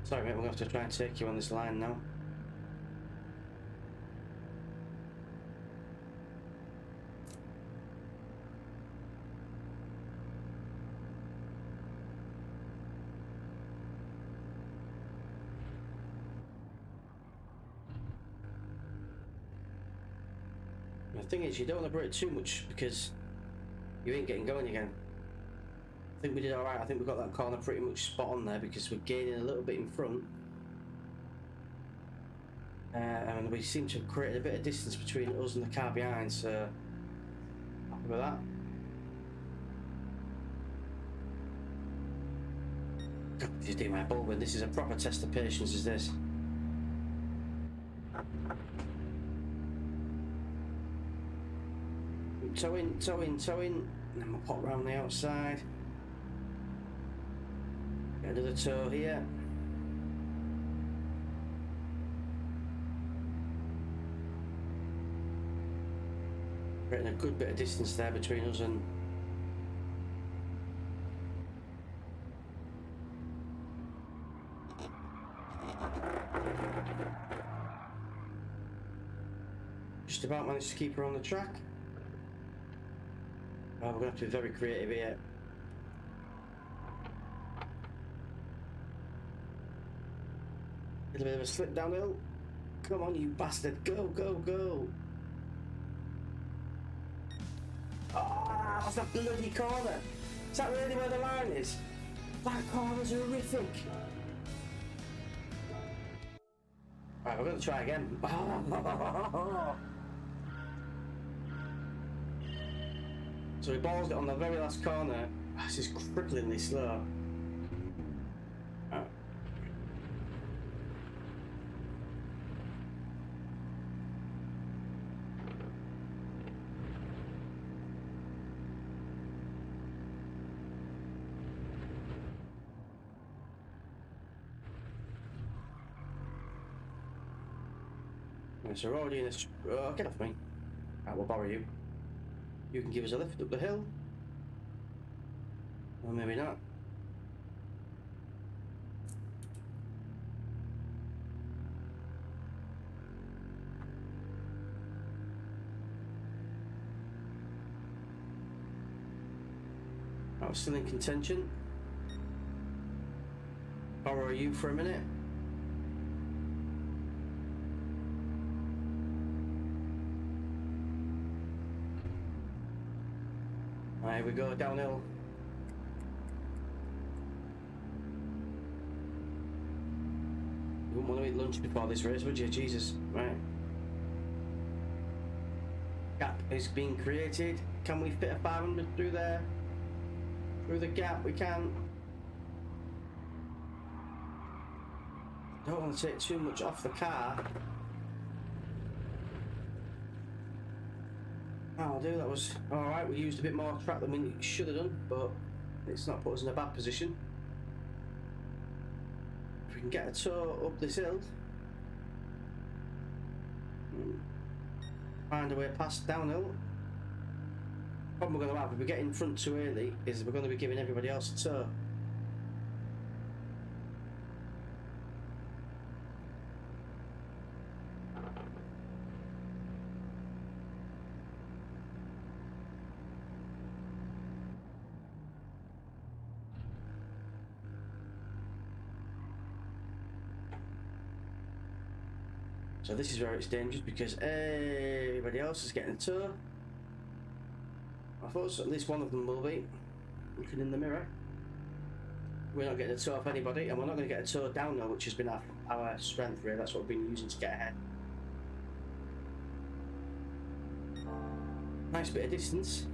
Sorry, mate, we're gonna have to try and take you on this line now. The thing is, you don't want to brake too much because you ain't getting going again. I think we did alright. I think we got that corner pretty much spot on there because we're gaining a little bit in front. And we seem to have created a bit of distance between us and the car behind, so happy with that. God, you do my bulbing. This is a proper test of patience, is this? Toe in, toe in, toe in, and then we'll pop round the outside. Get another toe here. Creating a good bit of distance there between us and just about managed to keep her on the track. Oh, we're going to have to be very creative here. Little bit of a slip downhill. Come on, you bastard. Go, go, go. Oh, that's that bloody corner. Is that really where the line is? That corner's horrific. Right, we're going to try again. So we ballsed it on the very last corner. This is cripplingly slow. So we're already in this. Oh, get off me. Right, we'll borrow you. You can give us a lift up the hill. Or maybe not. I was still in contention. Borrow you for a minute. Here we go, downhill. You wouldn't want to eat lunch before this race, would you? Jesus. Right. Gap is being created. Can we fit a 500 through there? Through the gap, we can. Don't want to take too much off the car. That'll do, that was alright. We used a bit more track than we should have done, but it's not put us in a bad position. If we can get a tow up this hill, find a way past downhill. Problem we're going to have if we get in front too early is we're going to be giving everybody else a tow. So this is where it's dangerous because everybody else is getting a tow. I thought so, at least one of them will be. Looking in the mirror. We're not getting a tow off anybody, and we're not going to get a tow down now, which has been our strength really. That's what we've been using to get ahead. Nice bit of distance.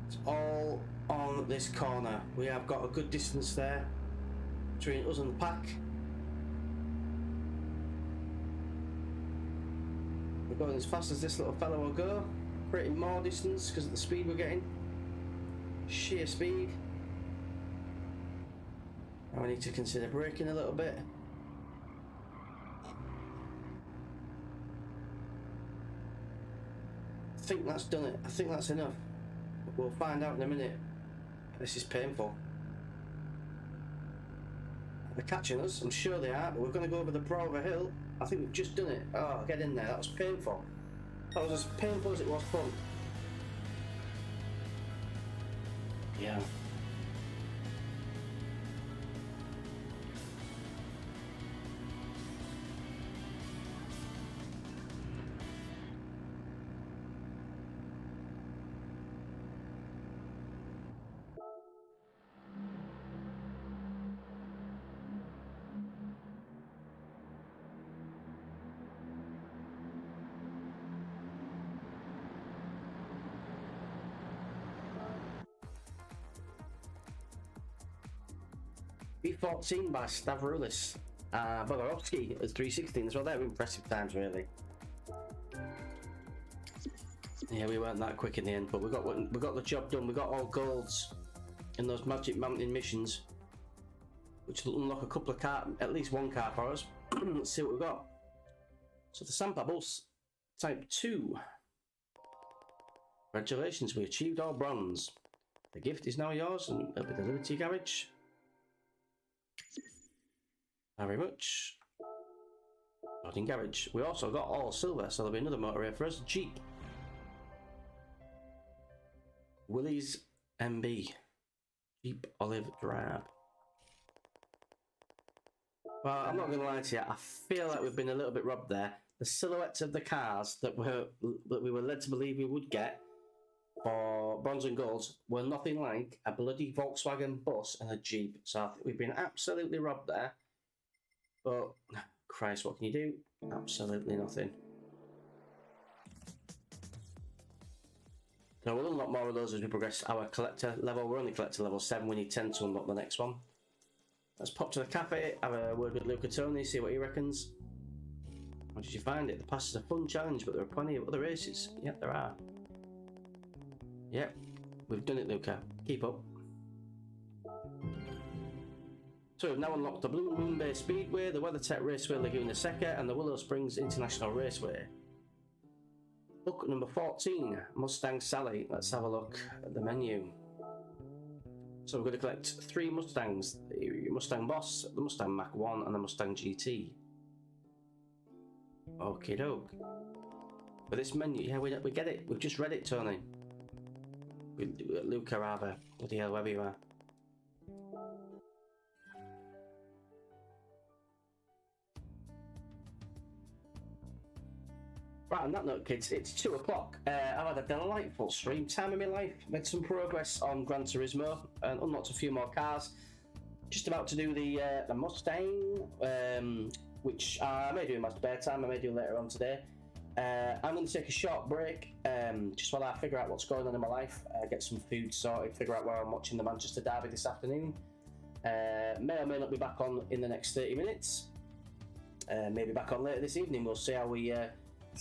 It's all on this corner. We have got a good distance there between us and the pack. We're going as fast as this little fellow will go, creating more distance because of the speed we're getting. Sheer speed. Now we need to consider braking a little bit. I think that's done it. I think that's enough. But we'll find out in a minute. This is painful. They're catching us, I'm sure they are, but we're going to go over the brow of a hill. I think we've just done it. Oh, get in there, that was painful. That was as painful as it was fun. Yeah. B14 by Stavroulis. Bogorovsky at 316 as well. They're impressive times, really. Yeah, we weren't that quick in the end, but we got the job done. We got all golds in those Magic Mountain missions, which will unlock a couple of at least one car for us. Let's see what we've got. So the Sampabos Type 2. Congratulations, we achieved our bronze. The gift is now yours and it'll be delivered to your garage. Very much. Loading garage. We also got all silver, so there'll be another motor here for us. Jeep. Willys MB. Jeep Olive Drab. Well, I'm not going to lie to you. I feel like we've been a little bit robbed there. The silhouettes of the cars that we were led to believe we would get for bronze and golds were nothing like a bloody Volkswagen bus and a Jeep. So I think we've been absolutely robbed there. But, Christ, what can you do? Absolutely nothing. So we'll unlock more of those as we progress our collector level. We're only collector level 7. We need 10 to unlock the next one. Let's pop to the cafe, have a word with Luca Tony, see what he reckons. How did you find it? The pass is a fun challenge, but there are plenty of other races. Yep, there are. Yep, we've done it, Luca. Keep up. So we've now unlocked the Blue Moon Bay Speedway, the WeatherTech Raceway Laguna Seca, and the Willow Springs International Raceway. Book number 14, Mustang Sally. Let's have a look at the menu. So we're going to collect 3 Mustangs, the Mustang Boss, the Mustang Mach 1 and the Mustang GT. Okie doke. But this menu, yeah, we get it. We've just read it, Tony. Luca, rather. Bloody hell, wherever you are. Right, on that note, kids, it's 2 o'clock. I've had a delightful stream. Time of my life. Made some progress on Gran Turismo and unlocked a few more cars. Just about to do the Mustang, which I may do in my spare time. I may do later on today. I'm going to take a short break, just while I figure out what's going on in my life, get some food sorted, figure out where I'm watching the Manchester Derby this afternoon. May or may not be back on in the next 30 minutes. Maybe back on later this evening. We'll see how we...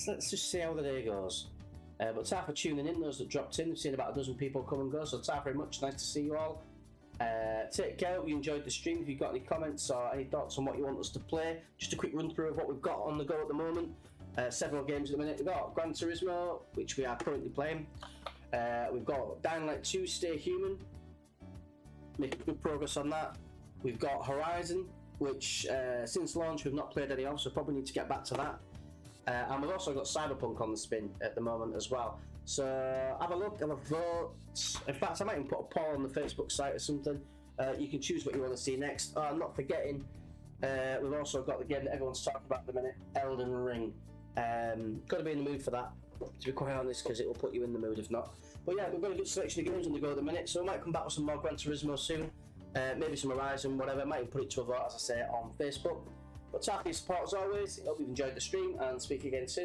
let's just see how the day goes. But ta for tuning in, those that dropped in. We've seen about a dozen people come and go, so ta very much. Nice to see you all. Take care. Hope you enjoyed the stream. If you've got any comments or any thoughts on what you want us to play, just a quick run through of what we've got on the go at the moment. Several games at the minute. We've got Gran Turismo, which we are currently playing. We've got Dying Light 2 Stay Human, making good progress on that. We've got Horizon, which since launch we've not played any of, so probably need to get back to that. And we've also got Cyberpunk on the spin at the moment as well. So have a look, have a vote. In fact, I might even put a poll on the Facebook site or something. You can choose what you want to see next. Oh, I'm not forgetting, we've also got the game that everyone's talking about at the minute, Elden Ring. Got to be in the mood for that, to be quite honest, because it will put you in the mood if not. But yeah, we've got a good selection of games on the go at the minute, so we might come back with some more Gran Turismo soon. Maybe some Horizon, whatever. I might even put it to a vote, as I say, on Facebook. But thank you for your support as always. Hope you've enjoyed the stream, and speak again soon.